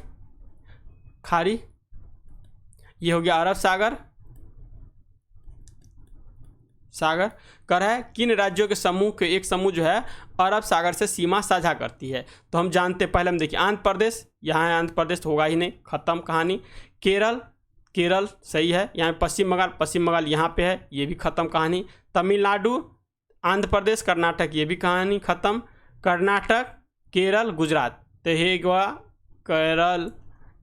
[SPEAKER 1] ये हो गया अरब सागर कर है। किन राज्यों के समूह के एक समूह जो है अरब सागर से सीमा साझा करती है? तो हम जानते पहले हम देखिए आंध्र प्रदेश, यहाँ है आंध्र प्रदेश तो होगा ही नहीं, खत्म कहानी। केरल सही है, यहाँ पश्चिम बंगाल यहाँ पे है, ये भी खत्म कहानी। तमिलनाडु, आंध्र प्रदेश, कर्नाटक, ये भी कहानी खत्म। कर्नाटक, केरल, गुजरात, तो ये गोवा केरल,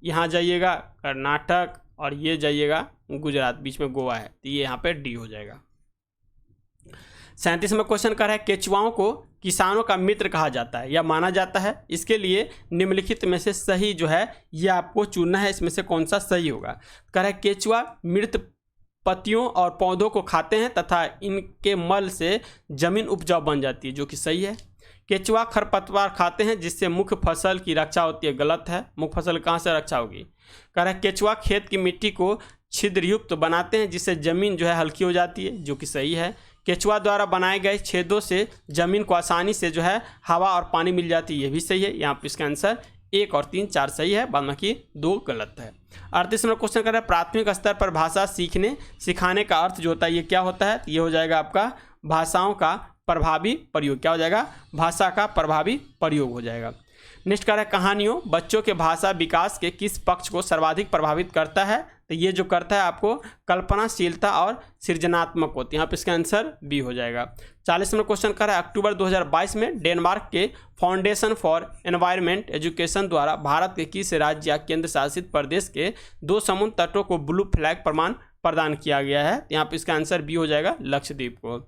[SPEAKER 1] यहाँ जाइएगा कर्नाटक और ये जाइएगा गुजरात, बीच में गोवा है, तो ये यहाँ पे डी हो जाएगा। 37वां क्वेश्चन कर रहा है, केचुआओं को किसानों का मित्र कहा जाता है या माना जाता है, इसके लिए निम्नलिखित में से सही जो है ये आपको चुनना है, इसमें से कौन सा सही होगा। कह रहा है केचुआ मृत पत्तियों और पौधों को खाते हैं तथा इनके मल से जमीन उपजाऊ बन जाती है, जो कि सही है। केचुआ खरपतवार खाते हैं जिससे मुख्य फसल की रक्षा होती है, गलत है। मुख्य फसल कहाँ से रक्षा होगी? कह रहा है केचुआ खेत की मिट्टी को छिद्रयुक्त बनाते हैं जिससे जमीन जो है हल्की हो जाती है, जो कि सही है। केचुआ द्वारा बनाए गए छेदों से जमीन को आसानी से जो है हवा और पानी मिल जाती है, ये भी सही है। यहाँ पर इसका आंसर 1 और 3 4 सही है, बाद बाकी 2 गलत है। 38 नंबर क्वेश्चन कर रहा है प्राथमिक स्तर पर भाषा सीखने सिखाने का अर्थ जो होता है ये क्या होता है? ये हो जाएगा आपका भाषाओं का प्रभावी प्रयोग। क्या हो जाएगा? भाषा का प्रभावी प्रयोग हो जाएगा। नेक्स्ट कह रहा है कहानियों बच्चों के भाषा विकास के किस पक्ष को सर्वाधिक प्रभावित करता है? तो ये जो करता है आपको कल्पनाशीलता और सृजनात्मक होती है। यहाँ पे इसका आंसर बी हो जाएगा। 40 नंबर क्वेश्चन कर रहा है अक्टूबर 2022 में डेनमार्क के फाउंडेशन फॉर एनवायरमेंट एजुकेशन द्वारा भारत के किस राज्य या केंद्र शासित प्रदेश के 2 समुद्र तटों को ब्लू फ्लैग प्रमाण प्रदान किया गया है? यहाँ पे इसका आंसर बी हो जाएगा, लक्षद्वीप को।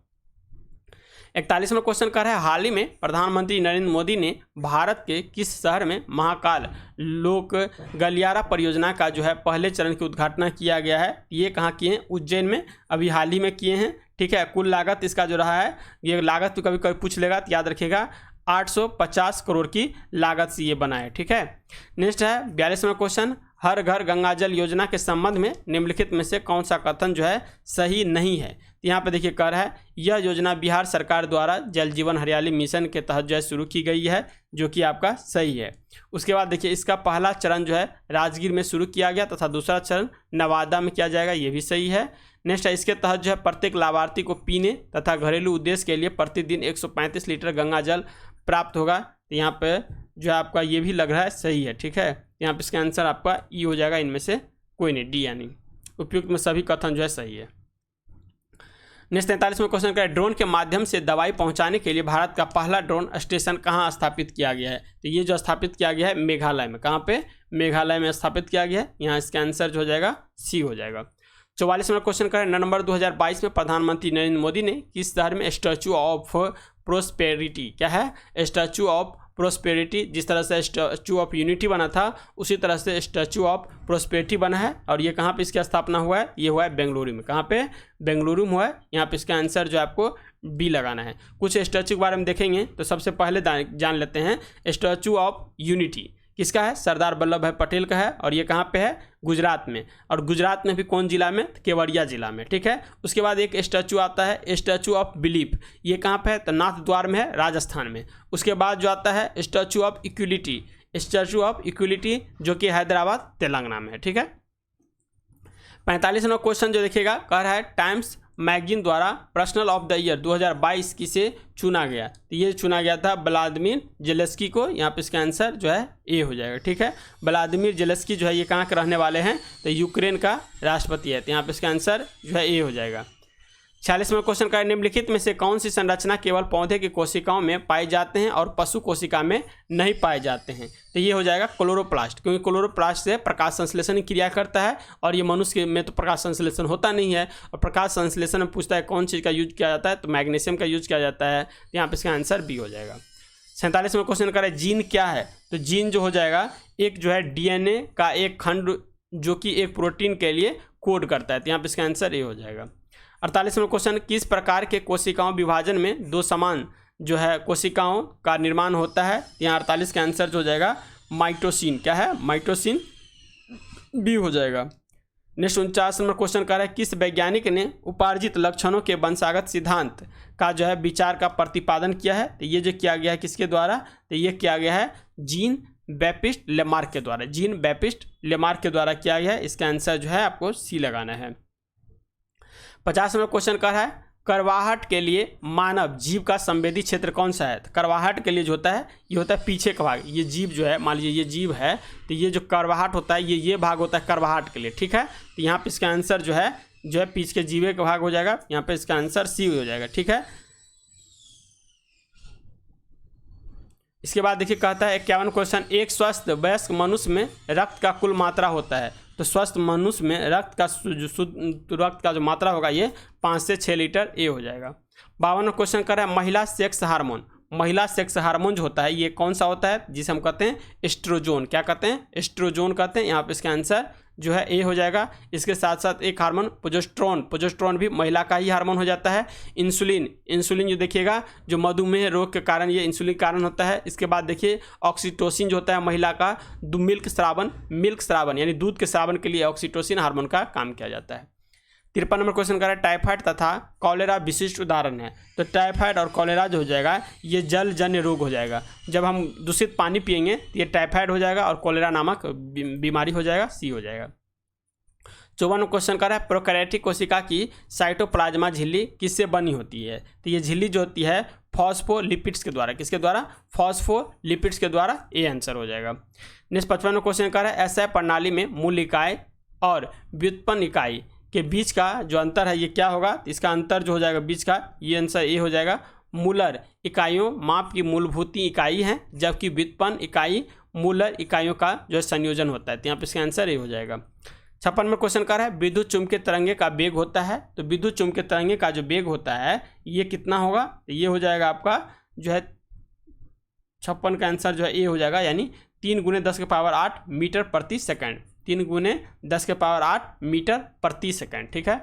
[SPEAKER 1] 41 में क्वेश्चन कर रहा है हाल ही में प्रधानमंत्री नरेंद्र मोदी ने भारत के किस शहर में महाकाल लोक गलियारा परियोजना का जो है पहले चरण की उद्घाटन किया गया है? ये कहाँ किए हैं? उज्जैन में अभी हाल ही में किए हैं। ठीक है, कुल लागत इसका जो रहा है, ये लागत तो कभी कभी पूछ लेगा तो याद रखिएगा 850 करोड़ की लागत से ये बना है। ठीक है, नेक्स्ट है 42वां क्वेश्चन हर घर गंगा जल योजना के संबंध में निम्नलिखित में से कौन सा कथन जो है सही नहीं है? तो यहाँ पे देखिए कह रहा है यह योजना बिहार सरकार द्वारा जल जीवन हरियाली मिशन के तहत जो है शुरू की गई है, जो कि आपका सही है। उसके बाद देखिए इसका पहला चरण जो है राजगीर में शुरू किया गया तथा दूसरा चरण नवादा में किया जाएगा, ये भी सही है। नेक्स्ट है इसके तहत जो है प्रत्येक लाभार्थी को पीने तथा घरेलू उद्देश्य के लिए प्रतिदिन 135 लीटर गंगा जल प्राप्त होगा। तो यहाँ पे जो है आपका ये भी लग रहा है सही है। ठीक है, यहाँ पे इसका आंसर आपका ई हो जाएगा, इनमें से कोई नहीं, डी यानी उपयुक्त में सभी कथन जो है सही है। नेक्स्ट 43 में क्वेश्चन का ड्रोन के माध्यम से दवाई पहुंचाने के लिए भारत का पहला ड्रोन स्टेशन कहाँ स्थापित किया गया है? तो ये जो स्थापित किया गया है मेघालय में। कहाँ पे? मेघालय में स्थापित किया गया है। यहाँ इसका आंसर जो हो जाएगा सी हो जाएगा। 44 में क्वेश्चन करें नवंबर 2022 में प्रधानमंत्री नरेंद्र मोदी ने किस शहर में स्टैचू ऑफ प्रोस्पेरिटी, क्या है? स्टैचू ऑफ प्रोस्पेरिटी, जिस तरह से स्टैचू ऑफ यूनिटी बना था उसी तरह से स्टैचू ऑफ प्रोस्पेरिटी बना है। और ये कहाँ पे इसकी स्थापना हुआ है? ये हुआ है बेंगलुरु में। कहाँ पे? बेंगलुरु में हुआ है। यहाँ पे इसका आंसर जो आपको बी लगाना है। कुछ स्टैचू के बारे में देखेंगे तो सबसे पहले जान लेते हैं स्टैचू ऑफ यूनिटी किसका है? सरदार वल्लभ भाई पटेल का है। और ये कहाँ पे है? गुजरात में। और गुजरात में भी कौन जिला में? केवड़िया जिला में। ठीक है, उसके बाद एक स्टैचू आता है स्टैचू ऑफ बिलीफ, ये कहाँ पे है? तो नाथ द्वार में है, राजस्थान में। उसके बाद जो आता है statue of equality, statue of equality जो कि हैदराबाद तेलंगाना में है। ठीक है, 45वां क्वेश्चन जो देखिएगा कह रहा है टाइम्स मैगजीन द्वारा पर्सनल ऑफ द ईयर 2022 किसे चुना गया? तो ये चुना गया था व्लादिमीर जेलेंस्की को। यहाँ पे इसका आंसर जो है ए हो जाएगा। ठीक है, व्लादिमीर जेलेंस्की जो है ये कहाँ के रहने वाले हैं? तो यूक्रेन का राष्ट्रपति है। तो यहाँ पे इसका आंसर जो है ए हो जाएगा। 46वां क्वेश्चन का निम्नलिखित में से कौन सी संरचना केवल पौधे की कोशिकाओं में पाए जाते हैं और पशु कोशिका में नहीं पाए जाते हैं? तो ये हो जाएगा क्लोरोप्लास्ट, क्योंकि क्लोरोप्लास्ट से प्रकाश संश्लेषण की क्रिया करता है और ये मनुष्य में तो प्रकाश संश्लेषण होता नहीं है। और प्रकाश संश्लेषण में पूछता है कौन चीज़ का यूज किया जाता है? तो मैग्नीशियम का यूज किया जाता है। तो यहाँ पर इसका आंसर बी हो जाएगा। 47वां क्वेश्चन करें जीन क्या है? तो जीन जो हो जाएगा एक जो है डीएनए का एक खंड जो कि एक प्रोटीन के लिए कोड करता है। तो यहाँ पर इसका आंसर ए हो जाएगा। 48वां क्वेश्चन किस प्रकार के कोशिकाओं विभाजन में 2 समान जो है कोशिकाओं का निर्माण होता है? यहाँ 48 का आंसर जो हो जाएगा माइटोसिन, क्या है? माइटोसिन बी हो जाएगा। नेक्स्ट 49 नंबर क्वेश्चन कर रहा है किस वैज्ञानिक ने उपार्जित लक्षणों के वंशागत सिद्धांत का जो है विचार का प्रतिपादन किया है? तो ये जो किया गया है किसके द्वारा? तो ये किया गया है जीन बैप्टिस्ट लेमार्क के द्वारा। जीन बैप्टिस्ट लेमार्क के द्वारा किया गया है। इसका आंसर जो है आपको सी लगाना है। 50 नंबर क्वेश्चन कर रहा है करवाहट के लिए मानव जीव का संवेदी क्षेत्र कौन सा है? तो करवाहट के लिए जो होता है ये होता है पीछे का भाग। ये जीव जो है मान लीजिए ये जीव है तो ये जो करवाहट होता है ये भाग होता है करवाहट के लिए। ठीक है, तो यहाँ पे इसका आंसर जो है पीछे के जीवे का भाग हो जाएगा। यहाँ पे इसका आंसर सी हो जाएगा। ठीक है, इसके बाद देखिए कहता है 51 क्वेश्चन एक स्वस्थ वयस्क मनुष्य में रक्त का कुल मात्रा होता है। तो स्वस्थ मनुष्य में रक्त का जो मात्रा होगा ये 5 से 6 लीटर ए हो जाएगा। 52वां क्वेश्चन कर रहा है महिला सेक्स हार्मोन। महिला सेक्स हार्मोन जो होता है ये कौन सा होता है? जिसे हम कहते हैं एस्ट्रोजोन। क्या कहते हैं? एस्ट्रोजोन कहते हैं। यहाँ पे इसका आंसर जो है ए हो जाएगा। इसके साथ साथ एक हार्मोन प्रोजेस्टेरोन भी महिला का ही हार्मोन हो जाता है। इंसुलिन जो देखिएगा जो मधुमेह रोग के कारण ये इंसुलिन कारण होता है। इसके बाद देखिए ऑक्सीटोसिन जो होता है महिला का मिल्क स्रावन यानी दूध के स्रावन के लिए ऑक्सीटोसिन हार्मोन का काम किया जाता है। 53 नंबर क्वेश्चन कर रहा है टाइफाइड तथा कॉलेरा विशिष्ट उदाहरण है। तो टाइफाइड और कॉलेरा जो हो जाएगा ये जलजन्य रोग हो जाएगा। जब हम दूषित पानी पिएंगे तो ये टाइफाइड हो जाएगा और कॉलेरा नामक बीमारी हो जाएगा, सी हो जाएगा। 54 क्वेश्चन कर रहा है प्रोकैरियोटिक कोशिका की साइटोप्लाज्मा झिल्ली किससे बनी होती है। तो ये झिल्ली जो होती है फॉस्फोलिपिड्स के द्वारा, किसके द्वारा, फॉस्फोलिपिड्स के द्वारा, ए आंसर हो जाएगा। नेक्स्ट 55 क्वेश्चन कर रहा है एसआई प्रणाली में मूल इकाई और व्युत्पन्न इकाई के बीच का जो अंतर है ये क्या होगा। तो इसका अंतर जो हो जाएगा बीच का, ये आंसर ए हो जाएगा। मूलर इकाइयों माप की मूलभूत इकाई है, जबकि व्युत्पन्न इकाई मूलर इकाइयों का जो संयोजन होता है। तो यहाँ पे इसका आंसर ए हो जाएगा। 56 में क्वेश्चन कर रहा है विद्युत चुम्बकीय तरंगे का वेग होता है। तो विद्युत चुम्बकीय तरंगे का जो वेग होता है ये कितना होगा। तो ये हो जाएगा आपका जो है 56 का आंसर जो है ए हो जाएगा, यानी 3 × 10⁸ मीटर प्रति सेकंड। 3 × 10⁸ मीटर प्रति सेकंड, ठीक है।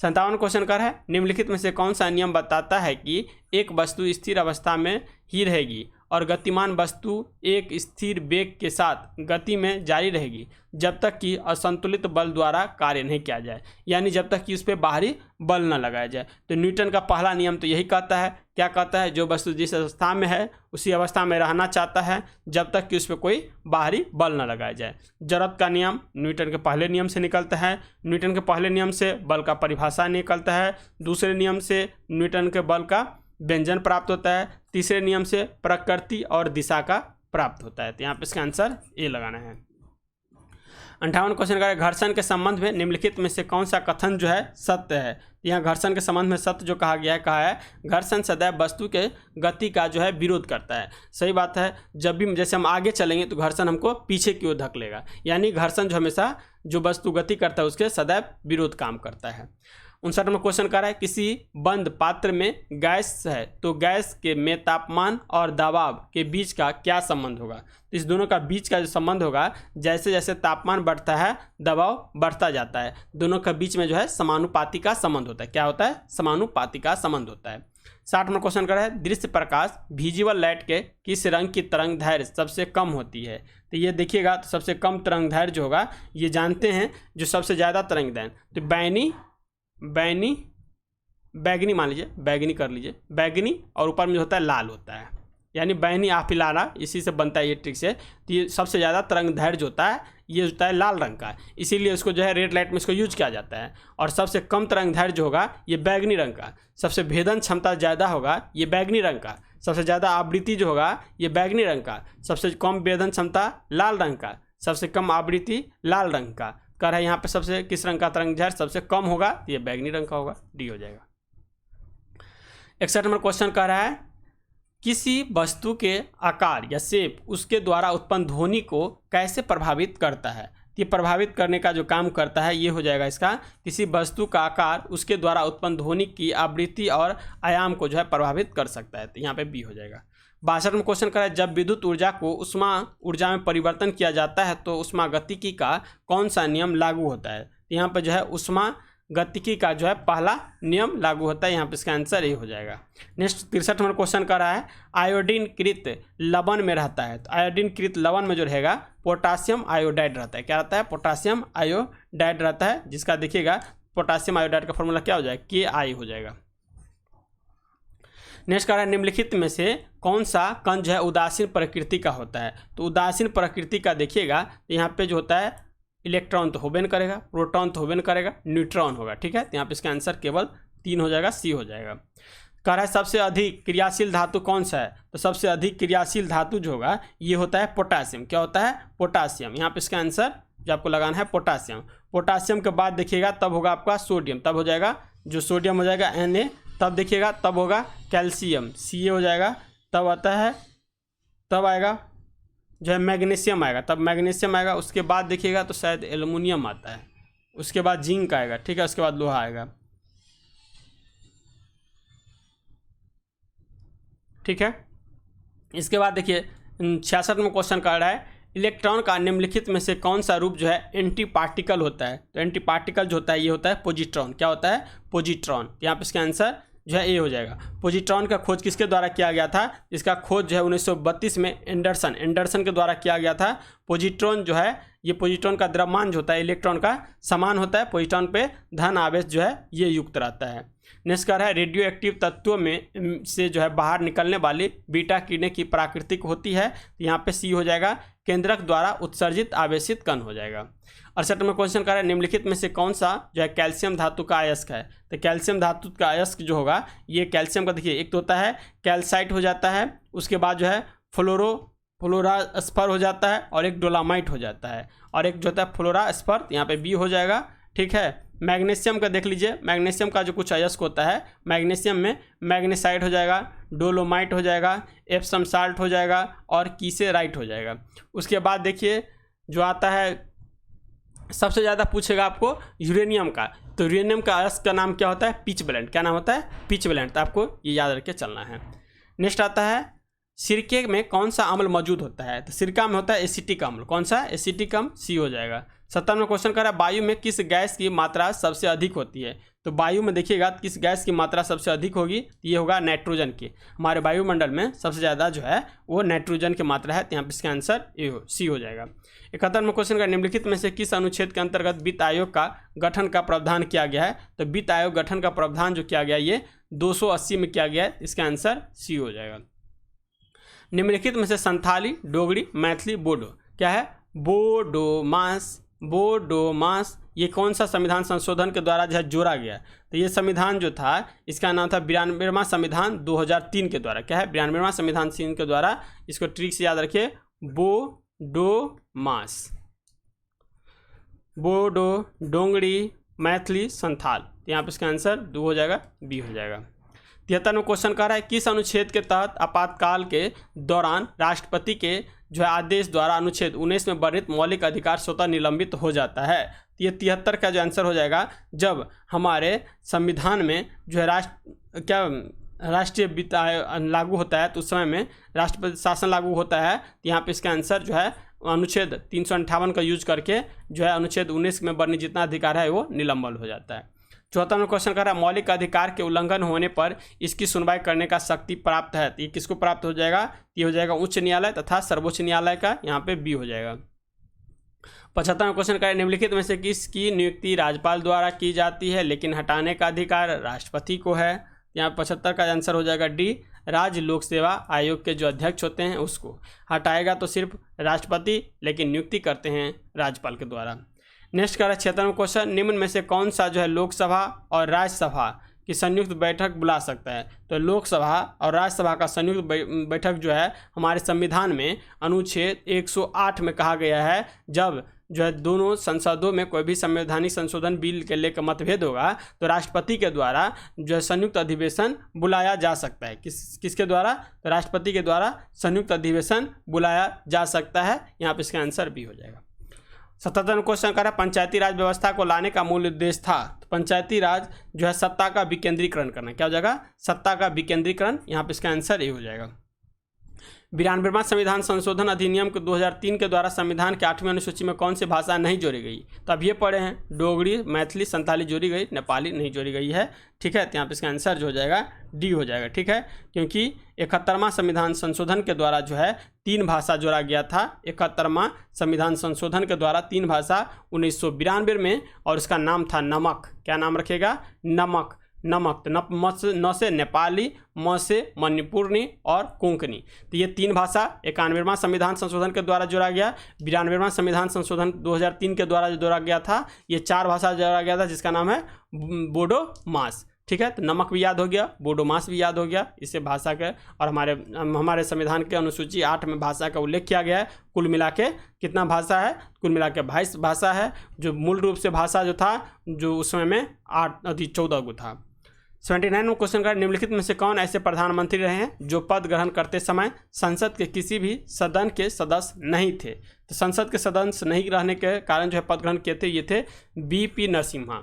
[SPEAKER 1] 57 क्वेश्चन कर है निम्नलिखित में से कौन सा नियम बताता है कि एक वस्तु स्थिर अवस्था में ही रहेगी और गतिमान वस्तु एक स्थिर वेग के साथ गति में जारी रहेगी जब तक कि असंतुलित बल द्वारा कार्य नहीं किया जाए, यानी जब तक कि उस पर बाहरी बल न लगाया जाए। तो न्यूटन का पहला नियम तो यही कहता है, क्या कहता है, जो वस्तु जिस अवस्था में है उसी अवस्था में रहना चाहता है जब तक कि उस पर कोई बाहरी बल न लगाया जाए। जरूरत का नियम न्यूटन के पहले नियम से निकलता है। न्यूटन के पहले नियम से बल का परिभाषा निकलता है। दूसरे नियम से न्यूटन के बल का व्यंजन प्राप्त होता है। तीसरे नियम से प्रकृति और दिशा का प्राप्त होता है। तो यहाँ पे इसका आंसर ए लगाना है। 58 क्वेश्चन का घर्षण के संबंध में निम्नलिखित में से कौन सा कथन जो है सत्य है। यहाँ घर्षण के संबंध में सत्य जो कहा गया है, कहा है घर्षण सदैव वस्तु के गति का जो है विरोध करता है। सही बात है, जब भी जैसे हम आगे चलेंगे तो घर्षण हमको पीछे की ओर धकेलेगा, यानी घर्षण जो हमेशा जो वस्तु गति करता है उसके सदैव विरोध काम करता है। 59 में क्वेश्चन कर रहा है किसी बंद पात्र में गैस है तो गैस के में तापमान और दबाव के बीच का क्या संबंध होगा। तो इस दोनों का बीच का जो संबंध होगा, जैसे जैसे तापमान बढ़ता है दबाव बढ़ता जाता है, दोनों के बीच में जो है समानुपाती का संबंध होता है। क्या होता है, समानुपाती का संबंध होता है। 60 में क्वेश्चन कर रहा है दृश्य प्रकाश विजिबल लाइट के किस रंग की तरंग दैर्घ्य सबसे कम होती है। तो ये देखिएगा, तो सबसे कम तरंग दैर्घ्य जो होगा ये जानते हैं, जो सबसे ज़्यादा तरंग दैर्घ्य तो बैगनी मान लीजिए, बैगनी कर लीजिए, बैगनी और ऊपर में जो होता है लाल होता है, यानी बैगनी आफिलारा, इसी से बनता है ये ट्रिक से। तो ये सबसे ज़्यादा तरंग दैर्घ्य जो होता है ये होता है लाल रंग का, इसीलिए इसको जो है रेड लाइट में इसको यूज किया जाता है। और सबसे कम तरंग दैर्घ्य जो होगा ये बैगनी रंग का, सबसे भेदन क्षमता ज़्यादा होगा ये बैगनी रंग का, सबसे ज़्यादा आवृत्ति जो होगा ये बैगनी रंग का, सबसे कम भेदन क्षमता लाल रंग का, सबसे कम आवृत्ति लाल रंग का। कर है यहाँ पे सबसे किस रंग का तरंग दैर्घ्य सबसे कम होगा, ये बैगनी रंग का होगा, डी हो जाएगा। 61 नंबर क्वेश्चन कह रहा है किसी वस्तु के आकार या शेप उसके द्वारा उत्पन्न ध्वनि को कैसे प्रभावित करता है। ये प्रभावित करने का जो काम करता है ये हो जाएगा इसका, किसी वस्तु का आकार उसके द्वारा उत्पन्न ध्वनि की आवृत्ति और आयाम को जो है प्रभावित कर सकता है। तो यहाँ पे बी हो जाएगा। 62 में क्वेश्चन करा है जब विद्युत ऊर्जा को उष्मा ऊर्जा में परिवर्तन किया जाता है तो उष्मा गतिकी का कौन सा नियम लागू होता है। यहाँ पर जो है उष्मा गतिकी का जो है पहला नियम लागू होता है, यहाँ पे इसका आंसर ये हो जाएगा। नेक्स्ट 63 नंबर क्वेश्चन कर रहा है आयोडीन कृत लवण में रहता है। तो आयोडीन कृत लवण में जो रहेगा पोटासियम आयोडाइड रहता है। क्या रहता है, पोटासियम आयोडाइड रहता है, जिसका देखिएगा पोटासियम आयोडाइड का फॉर्मूला क्या हो जाएगा, KI हो जाएगा। नेक्स्ट कह रहा है निम्नलिखित में से कौन सा कण जो है उदासीन प्रकृति का होता है। तो उदासीन प्रकृति का देखिएगा यहाँ पे जो होता है इलेक्ट्रॉन तो होबे न करेगा, प्रोटॉन तो होबे न करेगा, न्यूट्रॉन होगा, ठीक है। तो यहाँ पे इसका आंसर केवल 3 हो जाएगा, सी हो जाएगा। कह रहा है सबसे अधिक क्रियाशील धातु कौन सा है। तो सबसे अधिक क्रियाशील धातु जो होगा ये होता है पोटासियम। क्या होता है, पोटासियम। यहाँ पे इसका आंसर जो आपको लगाना है पोटासियम। पोटासियम के बाद देखिएगा तब होगा आपका सोडियम, तब हो जाएगा जो सोडियम हो जाएगा Na, तब देखिएगा तब होगा कैल्शियम Ca हो जाएगा, तब आता है तब आएगा जो है मैग्नीशियम आएगा, तब मैग्नीशियम आएगा। उसके बाद देखिएगा तो शायद एल्युमिनियम आता है, उसके बाद जिंक आएगा, ठीक है, उसके बाद लोहा आएगा, ठीक है। इसके बाद देखिए 66 में क्वेश्चन कर रहा है इलेक्ट्रॉन का निम्नलिखित में से कौन सा रूप जो है एंटी पार्टिकल होता है। तो एंटी पार्टिकल जो होता है ये होता है पॉजिट्रॉन। क्या होता है, पॉजिट्रॉन। यहाँ पे इसका आंसर जो है ए हो जाएगा। पोजिट्रॉन का खोज किसके द्वारा किया गया था? इसका खोज जो है 1932 में एंडरसन के द्वारा किया गया था। पोजिट्रॉन जो है, ये पोजिट्रॉन का द्रव्यमान जो होता है इलेक्ट्रॉन का समान होता है, पोजिट्रॉन पे धन आवेश जो है ये युक्त रहता है। नेक्स्ट है रेडियो एक्टिव तत्वों में से जो है बाहर निकलने वाली बीटा किरणें की प्राकृतिक होती है, तो यहाँ पे सी हो जाएगा, केंद्रक द्वारा उत्सर्जित आवेशित कण हो जाएगा। 68 में क्वेश्चन कर रहा है निम्नलिखित में से कौन सा जो है कैल्शियम धातु का अयस्क है? तो कैल्शियम धातु का अयस्क जो होगा ये कैल्शियम का, देखिए एक तो होता है कैल्साइट हो जाता है, उसके बाद जो है फ्लोरास्पर हो जाता है, और एक डोलामाइट हो जाता है, और एक जो होता है फ्लोरास्पर, यहाँ पे बी हो जाएगा। ठीक है, मैग्नीशियम का देख लीजिए, मैग्नीशियम का जो कुछ अयस्क होता है, मैग्नीशियम में मैग्नेसाइट हो जाएगा, डोलोमाइट हो जाएगा, एप्सम साल्ट हो जाएगा, और कीसेराइट हो जाएगा। उसके बाद देखिए जो आता है सबसे ज़्यादा पूछेगा आपको यूरेनियम का, तो यूरेनियम का अयस्क का नाम क्या होता है? Pitch blend. क्या नाम होता है? Pitch blend. तो आपको ये याद रख के चलना है। नेक्स्ट आता है सिरके में कौन सा अम्ल मौजूद होता है? तो सिरका में होता है एसिटिक अम्ल। कौन सा? एसिटिक अम्ल, सी हो जाएगा। 70 में क्वेश्चन कर रहा है वायु में किस गैस की मात्रा सबसे अधिक होती है? तो वायु में देखिएगा किस गैस की मात्रा सबसे अधिक होगी, तो ये होगा नाइट्रोजन की। हमारे वायुमंडल में सबसे ज़्यादा जो है वो नाइट्रोजन की मात्रा है, तो यहाँ पर इसका आंसर सी हो जाएगा। 71 में क्वेश्चन का निम्नलिखित में से किस अनुच्छेद के अंतर्गत वित्त आयोग का गठन का प्रावधान किया गया है? तो वित्त आयोग गठन का प्रावधान जो किया गया ये 280 में किया गया है, इसका आंसर सी हो जाएगा। निम्नलिखित में से संथाली, डोगरी, मैथिली, बोडो क्या है? बोडोमास ये कौन सा संविधान संशोधन के द्वारा जो है जोड़ा गया? तो ये संविधान जो था इसका नाम था 92वां संविधान 2003 के द्वारा। क्या है? 92वां संविधान के द्वारा। इसको ट्रिक से याद रखिए, बोडोमास, बोडो, डोंगरी, मैथिली, संथाल। तो यहाँ पे इसका आंसर 2 हो जाएगा, बी हो जाएगा। 73 में क्वेश्चन कर रहा है किस अनुच्छेद के तहत आपातकाल के दौरान राष्ट्रपति के जो है आदेश द्वारा अनुच्छेद 19 में वर्णित मौलिक अधिकार स्वतः निलंबित हो जाता है? तो ये 73 का जो आंसर हो जाएगा, जब हमारे संविधान में जो है राष्ट्रीय वित्त लागू होता है, तो उस समय में राष्ट्रपति शासन लागू होता है। तो यहाँ पे इसका आंसर जो है अनुच्छेद 358 का यूज करके जो है अनुच्छेद 19 में वर्णित जितना अधिकार है वो निलंबन हो जाता है। 74 में क्वेश्चन कर रहा है मौलिक अधिकार के उल्लंघन होने पर इसकी सुनवाई करने का शक्ति प्राप्त है, तो ये किसको प्राप्त हो जाएगा? ये हो जाएगा उच्च न्यायालय तथा सर्वोच्च न्यायालय का, यहाँ पे बी हो जाएगा। 75 में क्वेश्चन कर रहा है निम्नलिखित में से किसकी नियुक्ति राज्यपाल द्वारा की जाती है लेकिन हटाने का अधिकार राष्ट्रपति को है? यहाँ 75 का आंसर हो जाएगा डी, राज्य लोक सेवा आयोग के जो अध्यक्ष होते हैं उसको हटाएगा तो सिर्फ राष्ट्रपति, लेकिन नियुक्ति करते हैं राज्यपाल के द्वारा। नेक्स्ट कर 76 में क्वेश्चन निम्न में से कौन सा जो है लोकसभा और राज्यसभा की संयुक्त बैठक बुला सकता है? तो लोकसभा और राज्यसभा का संयुक्त बैठक जो है हमारे संविधान में अनुच्छेद 108 में कहा गया है, जब जो है दोनों संसदों में कोई भी संवैधानिक संशोधन बिल के लेकर मतभेद होगा तो राष्ट्रपति के द्वारा जो है संयुक्त अधिवेशन बुलाया जा सकता है। किसके द्वारा? तो राष्ट्रपति के द्वारा संयुक्त अधिवेशन बुलाया जा सकता है। यहाँ पे इसका आंसर बी हो जाएगा। 77 क्वेश्चन कर रहा है पंचायती राज व्यवस्था को लाने का मूल उद्देश्य था? तो पंचायती राज जो है सत्ता का विकेंद्रीकरण करना। क्या हो जाएगा? सत्ता का विकेंद्रीकरण। यहाँ पे इसका आंसर ए हो जाएगा। 92वां संविधान संशोधन अधिनियम के 2003 के द्वारा संविधान के 8वें अनुसूची में कौन सी भाषा नहीं जोड़ी गई? तो अब ये पढ़े हैं, डोगरी, मैथिली, संथाली जोड़ी गई, नेपाली नहीं जोड़ी गई है। ठीक है, तो यहाँ पे इसका आंसर जो हो जाएगा डी हो जाएगा। ठीक है, क्योंकि 71वां संविधान संशोधन के द्वारा जो है 3 भाषा जोड़ा गया था। 71वां संविधान संशोधन के द्वारा 3 भाषा 1992 में, और उसका नाम था नमक। क्या नाम रखेगा? नमक। नमक न से नेपाली, म से मणिपुरी और कोंकणी। तो ये 3 भाषा 91वां संविधान संशोधन के द्वारा जोड़ा गया। 92वां संविधान संशोधन 2003 के द्वारा जो जोड़ा गया था ये 4 भाषा जोड़ा गया था, जिसका नाम है बोडोमास। ठीक है, तो नमक भी याद हो गया, बोडोमास भी याद हो गया। इससे भाषा के और हमारे संविधान के अनुसूची 8 में भाषा का उल्लेख किया गया है। कुल मिला के कितना भाषा है? कुल मिला के 22 भाषा है। जो मूल रूप से भाषा जो था जो उस समय में 14 को था। 79 में क्वेश्चन का निम्नलिखित में से कौन ऐसे प्रधानमंत्री रहे हैं जो पद ग्रहण करते समय संसद के किसी भी सदन के सदस्य नहीं थे? तो संसद के सदस्य नहीं रहने के कारण जो है पद ग्रहण किए थे ये थे बीपी नरसिम्हा।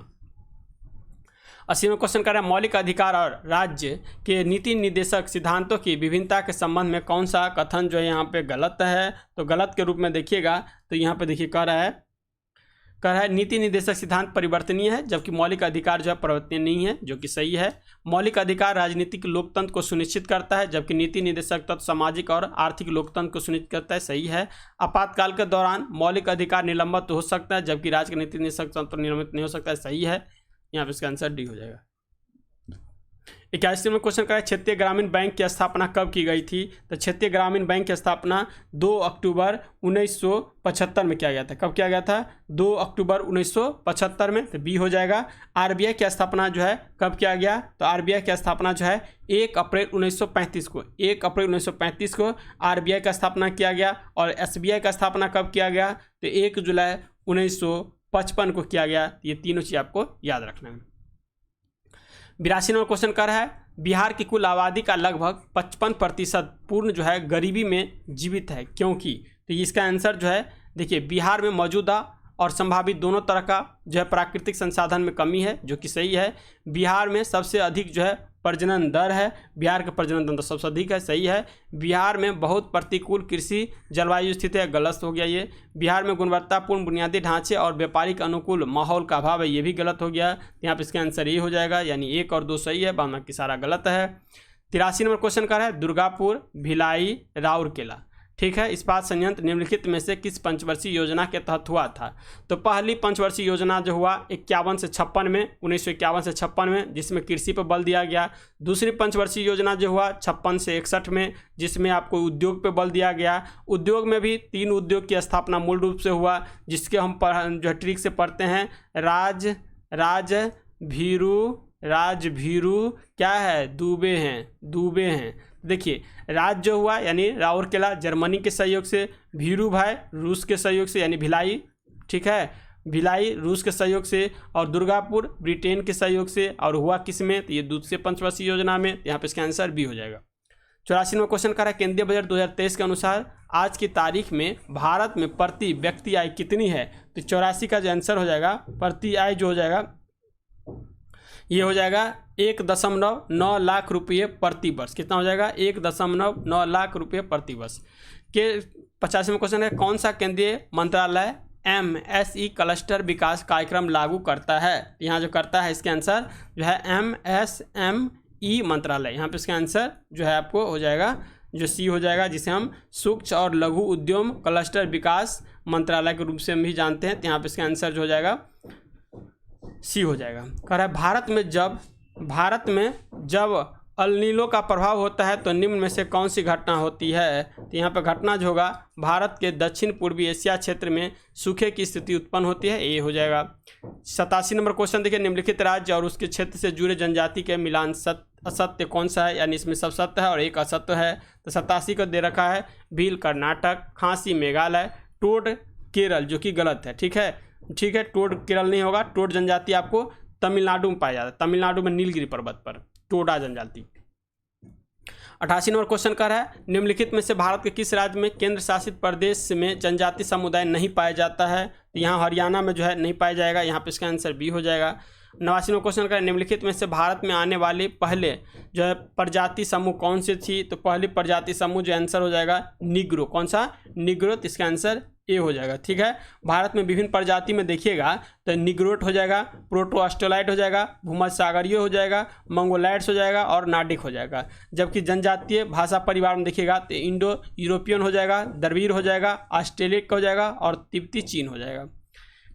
[SPEAKER 1] 80 में क्वेश्चन कर रहा है मौलिक अधिकार और राज्य के नीति निर्देशक सिद्धांतों की विभिन्नता के संबंध में कौन सा कथन जो है यहाँ पे गलत है? तो गलत के रूप में देखिएगा तो यहाँ पे देखिए कह रहा है कह रहा है नीति निर्देशक सिद्धांत परिवर्तनीय है जबकि मौलिक अधिकार जो है परिवर्तनीय नहीं है, जो कि सही है। मौलिक अधिकार राजनीतिक लोकतंत्र को सुनिश्चित करता है जबकि नीति निर्देशक तत्व सामाजिक और आर्थिक लोकतंत्र को सुनिश्चित करता है, सही है। आपातकाल के दौरान मौलिक अधिकार निलंबित हो सकता है जबकि राज्य का नीति निर्देशक तंत्र निलंबित नहीं हो सकता है, सही है। यहाँ पे इसका आंसर डी हो जाएगा। 81 नंबर क्वेश्चन का है क्षेत्रीय ग्रामीण बैंक की स्थापना कब की गई थी? तो क्षेत्रीय ग्रामीण बैंक की स्थापना 2 अक्टूबर 1975 में किया गया था। कब किया गया था? 2 अक्टूबर 1975 में, तो बी हो जाएगा। आरबीआई की स्थापना जो है कब किया गया? तो आरबीआई की स्थापना जो है 1 अप्रैल 1935 को, 1 अप्रैल 1935 को आरबीआई का स्थापना किया गया। और एसबीआई का स्थापना कब किया गया? तो 1 जुलाई 1955 को किया गया। ये तीनों चीज़ आपको याद रखना है। 82 नंबर क्वेश्चन कर रहा है बिहार की कुल आबादी का लगभग 55% पूर्ण जो है गरीबी में जीवित है, क्योंकि? तो इसका आंसर जो है देखिए, बिहार में मौजूदा और संभावित दोनों तरह का जो है प्राकृतिक संसाधन में कमी है, जो कि सही है। बिहार में सबसे अधिक जो है प्रजनन दर है, बिहार का प्रजनन दर सबसे अधिक है, सही है। बिहार में बहुत प्रतिकूल कृषि जलवायु स्थिति है, गलत हो गया ये। बिहार में गुणवत्तापूर्ण बुनियादी ढांचे और व्यापारिक अनुकूल माहौल का अभाव है, ये भी गलत हो गया। यहाँ पे इसका आंसर ये हो जाएगा, यानी 1 और 2 सही है, बाकी सारा गलत है। 83 नंबर क्वेश्चन का है दुर्गापुर, भिलाई, राउरकेला, ठीक है, इस्पात संयंत्र निम्नलिखित में से किस पंचवर्षीय योजना के तहत हुआ था? तो पहली पंचवर्षीय योजना जो हुआ 51 से 56 में, 1951 से 56 में, जिसमें कृषि पर बल दिया गया। दूसरी पंचवर्षीय योजना जो हुआ 56 से 61 में, जिसमें आपको उद्योग पे बल दिया गया। उद्योग में भी 3 उद्योग की स्थापना मूल रूप से हुआ, जिसके हम जो है ट्रिक से पढ़ते हैं। राजभीरू क्या है? दुबे हैं। देखिए, राज जो हुआ यानी राउरकेला जर्मनी के सहयोग से, भीरू भाई रूस के सहयोग से यानी भिलाई, ठीक है, भिलाई रूस के सहयोग से, और दुर्गापुर ब्रिटेन के सहयोग से। और हुआ किस में? तो ये दूसरे पंचवर्षीय योजना में। यहाँ पे इसका आंसर बी हो जाएगा। 84 में क्वेश्चन कर रहा है केंद्रीय बजट 2023 के अनुसार आज की तारीख में भारत में प्रति व्यक्ति आय कितनी है? तो 84 का जो आंसर हो जाएगा प्रति आय जो हो जाएगा ये हो जाएगा 1.9 लाख रुपये प्रति वर्ष। कितना हो जाएगा? 1.9 लाख रुपये प्रति वर्ष के। 85 में क्वेश्चन है कौन सा केंद्रीय मंत्रालय MSE क्लस्टर विकास कार्यक्रम लागू करता है? यहाँ जो करता है इसके आंसर जो है MSME मंत्रालय। यहाँ पे इसका आंसर जो है आपको हो जाएगा जो सी हो जाएगा, जिसे हम सूक्ष्म और लघु उद्यम क्लस्टर विकास मंत्रालय के रूप से हम भी जानते हैं। तो यहाँ पे इसका आंसर जो हो जाएगा सी हो जाएगा। कह रहा है भारत में जब अल-नीनो का प्रभाव होता है तो निम्न में से कौन सी घटना होती है? तो यहाँ पर घटना जो होगा भारत के दक्षिण पूर्वी एशिया क्षेत्र में सूखे की स्थिति उत्पन्न होती है, ये हो जाएगा। 87 नंबर क्वेश्चन देखिए निम्नलिखित राज्य और उसके क्षेत्र से जुड़े जनजाति के मिलान असत्य कौन सा है? यानी इसमें सब सत्य है और एक असत्य है। तो 87 को दे रखा है भील कर्नाटक, खांसी मेघालय, टोड केरल, जो कि गलत है। ठीक है, टोड केरल नहीं होगा। टोड जनजाति आपको तमिलनाडु में पाया जाता है, तमिलनाडु में नीलगिरी पर्वत पर टोडा जनजाति। 88 नंबर क्वेश्चन कर रहा है निम्नलिखित में से भारत के किस राज्य में केंद्र शासित प्रदेश में जनजाति समुदाय नहीं पाया जाता है? तो यहाँ हरियाणा में जो है नहीं पाया जाएगा, यहाँ पे इसका आंसर बी हो जाएगा। 89 नंबर क्वेश्चन कर निम्नलिखित में से भारत में आने वाली पहले जो है प्रजाति समूह कौन सी थी? तो पहली प्रजाति समूह जो आंसर हो जाएगा निग्रो। कौन सा? निग्रो। तो इसका आंसर ए हो जाएगा। ठीक है, भारत में विभिन्न प्रजाति में देखिएगा तो निग्रोट हो जाएगा, प्रोटो ऑस्ट्रेलाइट हो जाएगा, भूमध्यसागरीय हो जाएगा, मंगोलाइट्स हो जाएगा और नार्डिक हो जाएगा। जबकि जनजातीय भाषा परिवार में देखिएगा तो इंडो यूरोपियन हो जाएगा, द्रविड़ हो जाएगा, ऑस्ट्रेलिक हो जाएगा और तिब्बती चीन हो जाएगा।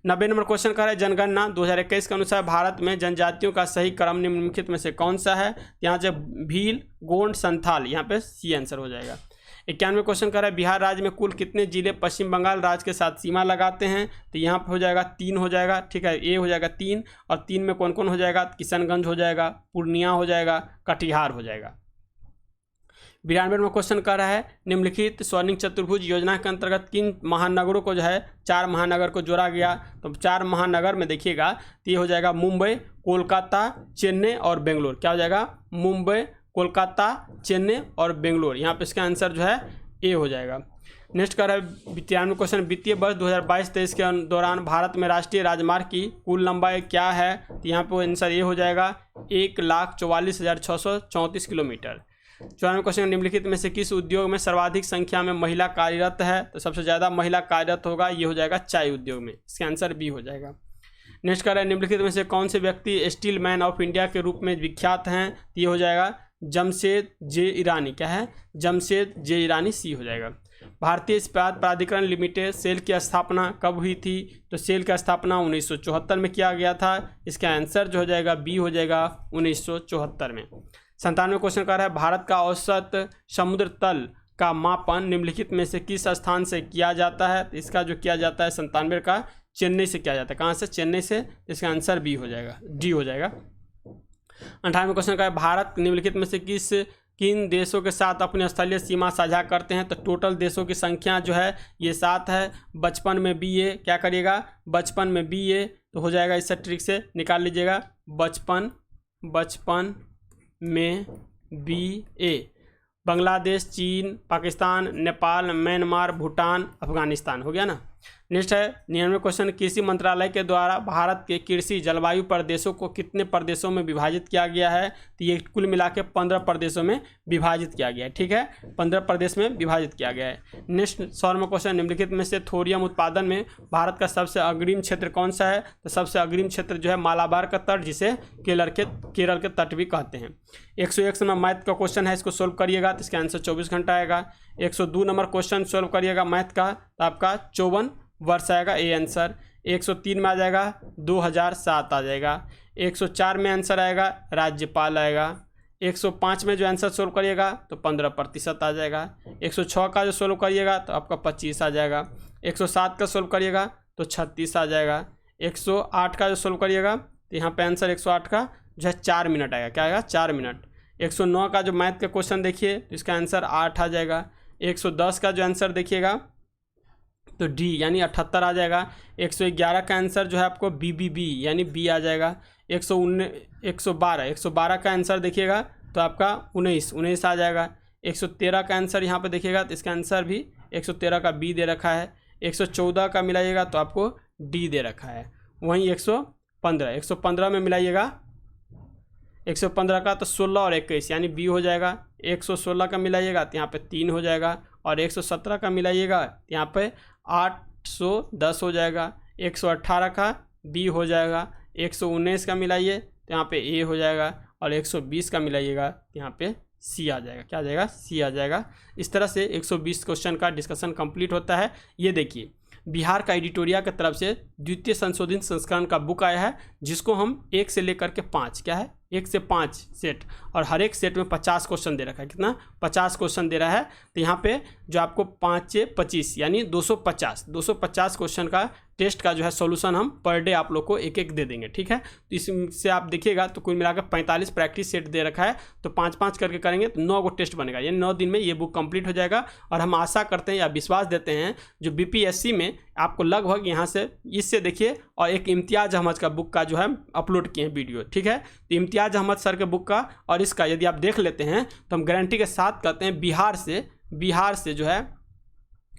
[SPEAKER 1] 90 नंबर क्वेश्चन कर रहा है जनगणना 2021 के अनुसार भारत में जनजातियों का सही क्रम निम्नलिखित में से कौन सा है? यहाँ से भील, गोंड, संथाल, यहाँ पे सी आंसर हो जाएगा। 91 क्वेश्चन कर रहा है बिहार राज्य में कुल कितने जिले पश्चिम बंगाल राज्य के साथ सीमा लगाते हैं? तो यहाँ पे हो जाएगा 3 हो जाएगा। ठीक है, ए हो जाएगा 3 और 3 में कौन कौन हो जाएगा? किशनगंज हो जाएगा, पूर्णिया हो जाएगा, कटिहार हो जाएगा। 92 में क्वेश्चन कर रहा है निम्नलिखित स्वर्णिम चतुर्भुज योजना के अंतर्गत किन महानगरों को जो है 4 महानगर को जोड़ा गया? तो 4 महानगर में देखिएगा तो ये हो जाएगा मुंबई, कोलकाता, चेन्नई और बेंगलोर। क्या हो जाएगा? मुंबई, कोलकाता, चेन्नई और बेंगलोर। यहाँ पे इसका आंसर जो है ए हो जाएगा। नेक्स्ट कर रहा है 93 क्वेश्चन वित्तीय वर्ष 2022-23 के दौरान भारत में राष्ट्रीय राजमार्ग की कुल लंबाई क्या है? तो यहाँ पे आंसर ये हो जाएगा 1,44,634 किलोमीटर। 94 क्वेश्चन, निम्नलिखित में से किस उद्योग में सर्वाधिक संख्या में महिला कार्यरत है? तो सबसे ज़्यादा महिला कार्यरत होगा, ये हो जाएगा चाय उद्योग में। इसका आंसर बी हो जाएगा। नेक्स्ट कर रहे हैं, निम्नलिखित में से कौन से व्यक्ति स्टील मैन ऑफ इंडिया के रूप में विख्यात हैं? ये हो जाएगा जमशेद जे ईरानी। क्या है? जमशेद जे ईरानी, सी हो जाएगा। भारतीय इस्पात प्राधिकरण लिमिटेड सेल की स्थापना कब हुई थी? तो सेल की स्थापना 1974 में किया गया था। इसका आंसर जो हो जाएगा बी हो जाएगा 1974 में। 97 क्वेश्चन कर रहा है, भारत का औसत समुद्र तल का मापन निम्नलिखित में से किस स्थान से किया जाता है? तो इसका जो किया जाता है 97 का चेन्नई से किया जाता है। कहाँ से? चेन्नई से। इसका आंसर बी हो जाएगा, डी हो जाएगा। 98 क्वेश्चन का है, भारत निम्नलिखित में से किन देशों के साथ अपनी स्थलीय सीमा साझा करते हैं? तो टोटल देशों की संख्या जो है ये 7 है। बचपन में बी ए, क्या करिएगा? बचपन में बी ए, तो हो जाएगा, इस ट्रिक से निकाल लीजिएगा। बचपन में बी ए, बांग्लादेश, चीन, पाकिस्तान, नेपाल, म्यांमार, भूटान, अफगानिस्तान। हो गया ना। नेक्स्ट है 99 क्वेश्चन, कृषि मंत्रालय के द्वारा भारत के कृषि जलवायु प्रदेशों को कितने प्रदेशों में विभाजित किया गया है? तो ये कुल मिला के 15 प्रदेशों में विभाजित किया गया है। ठीक है, 15 प्रदेश में विभाजित किया गया है। नेक्स्ट 100वां क्वेश्चन, निम्नलिखित में से थोरियम उत्पादन में भारत का सबसे अग्रिम क्षेत्र कौन सा है? तो सबसे अग्रिम क्षेत्र जो है मालाबार का तट, जिसे केरल के तट भी कहते हैं। 101 नंबर मैथ का क्वेश्चन है, इसको सोल्व करिएगा तो इसका आंसर 24 घंटा आएगा। 102 नंबर क्वेश्चन सोल्व करिएगा मैथ का, तो आपका 54 वर्ष आएगा, ए आंसर। 103 में आ जाएगा 2007 आ जाएगा। 104 में आंसर आएगा राज्यपाल आएगा। 105 में जो आंसर सोल्व करिएगा तो 15% आ जाएगा। 106 का जो सोल्व करिएगा तो आपका 25 आ जाएगा। 107 का सोल्व करिएगा तो 36 आ जाएगा। 108 का जो सोल्व करिएगा तो यहाँ पे आंसर 108 का जो है 4 मिनट आएगा। क्या आएगा? 4 मिनट। 109 का जो मैथ का क्वेश्चन देखिए तो इसका आंसर 8 आ जाएगा। 110 का जो आंसर देखिएगा तो डी यानी 78 आ जाएगा। 111 का आंसर जो है आपको बी यानी बी आ जाएगा। 112 का आंसर देखिएगा तो आपका 19 आ जाएगा। 113 का आंसर यहाँ पे देखिएगा तो इसका आंसर भी 113 का बी दे रखा है। 114 का मिलाइएगा तो आपको डी दे रखा है। वहीं 115 में मिलाइएगा 115 का तो 16 और 21 यानी बी हो जाएगा। 116 का मिलाइएगा तो यहाँ पे 3 हो जाएगा। और 117 का मिलाइएगा तो यहाँ पे 810 हो जाएगा। 118 का बी हो जाएगा। 119 का मिलाइए तो यहाँ पे ए हो जाएगा। और 120 का मिलाइएगा तो यहाँ पे सी आ जाएगा। क्या आ जाएगा? सी आ जाएगा। इस तरह से 120 क्वेश्चन का डिस्कशन कंप्लीट होता है। ये देखिए बिहार का एडिटोरिया की तरफ से द्वितीय संशोधित संस्करण का बुक आया है, जिसको हम 1 से लेकर के 5, क्या है 1 से 5 सेट, और हर एक सेट में 50 क्वेश्चन दे रखा है। कितना? 50 क्वेश्चन दे रहा है। तो यहाँ पे जो आपको 5 से 25 यानी 250 क्वेश्चन का टेस्ट का जो है सॉल्यूशन हम पर डे आप लोग को एक एक दे देंगे। ठीक है, तो इससे आप देखिएगा तो कुल मिलाकर 45 प्रैक्टिस सेट दे रखा है। तो 5-5 करके करेंगे तो 9 को टेस्ट बनेगा, यानी 9 दिन में ये बुक कंप्लीट हो जाएगा। और हम आशा करते हैं या विश्वास देते हैं जो बीपीएससी में आपको लगभग यहाँ से इससे देखिए, और एक इम्तियाज़ अहमद का बुक का जो है अपलोड किए हैं वीडियो। ठीक है, तो इम्तियाज़ अहमद सर के बुक का और इसका यदि आप देख लेते हैं तो हम गारंटी के साथ कहते हैं बिहार से जो है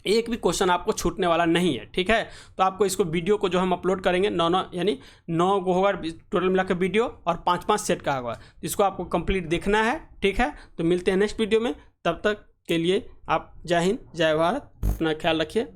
[SPEAKER 1] एक भी क्वेश्चन आपको छूटने वाला नहीं है। ठीक है, तो आपको इसको वीडियो को जो हम अपलोड करेंगे 9 यानी 9 को होगा टोटल मिला के वीडियो, और 5-5 सेट का होगा। तो इसको आपको कंप्लीट देखना है। ठीक है, तो मिलते हैं नेक्स्ट वीडियो में। तब तक के लिए आप जय हिंद, जय भारत, अपना ख्याल रखिए।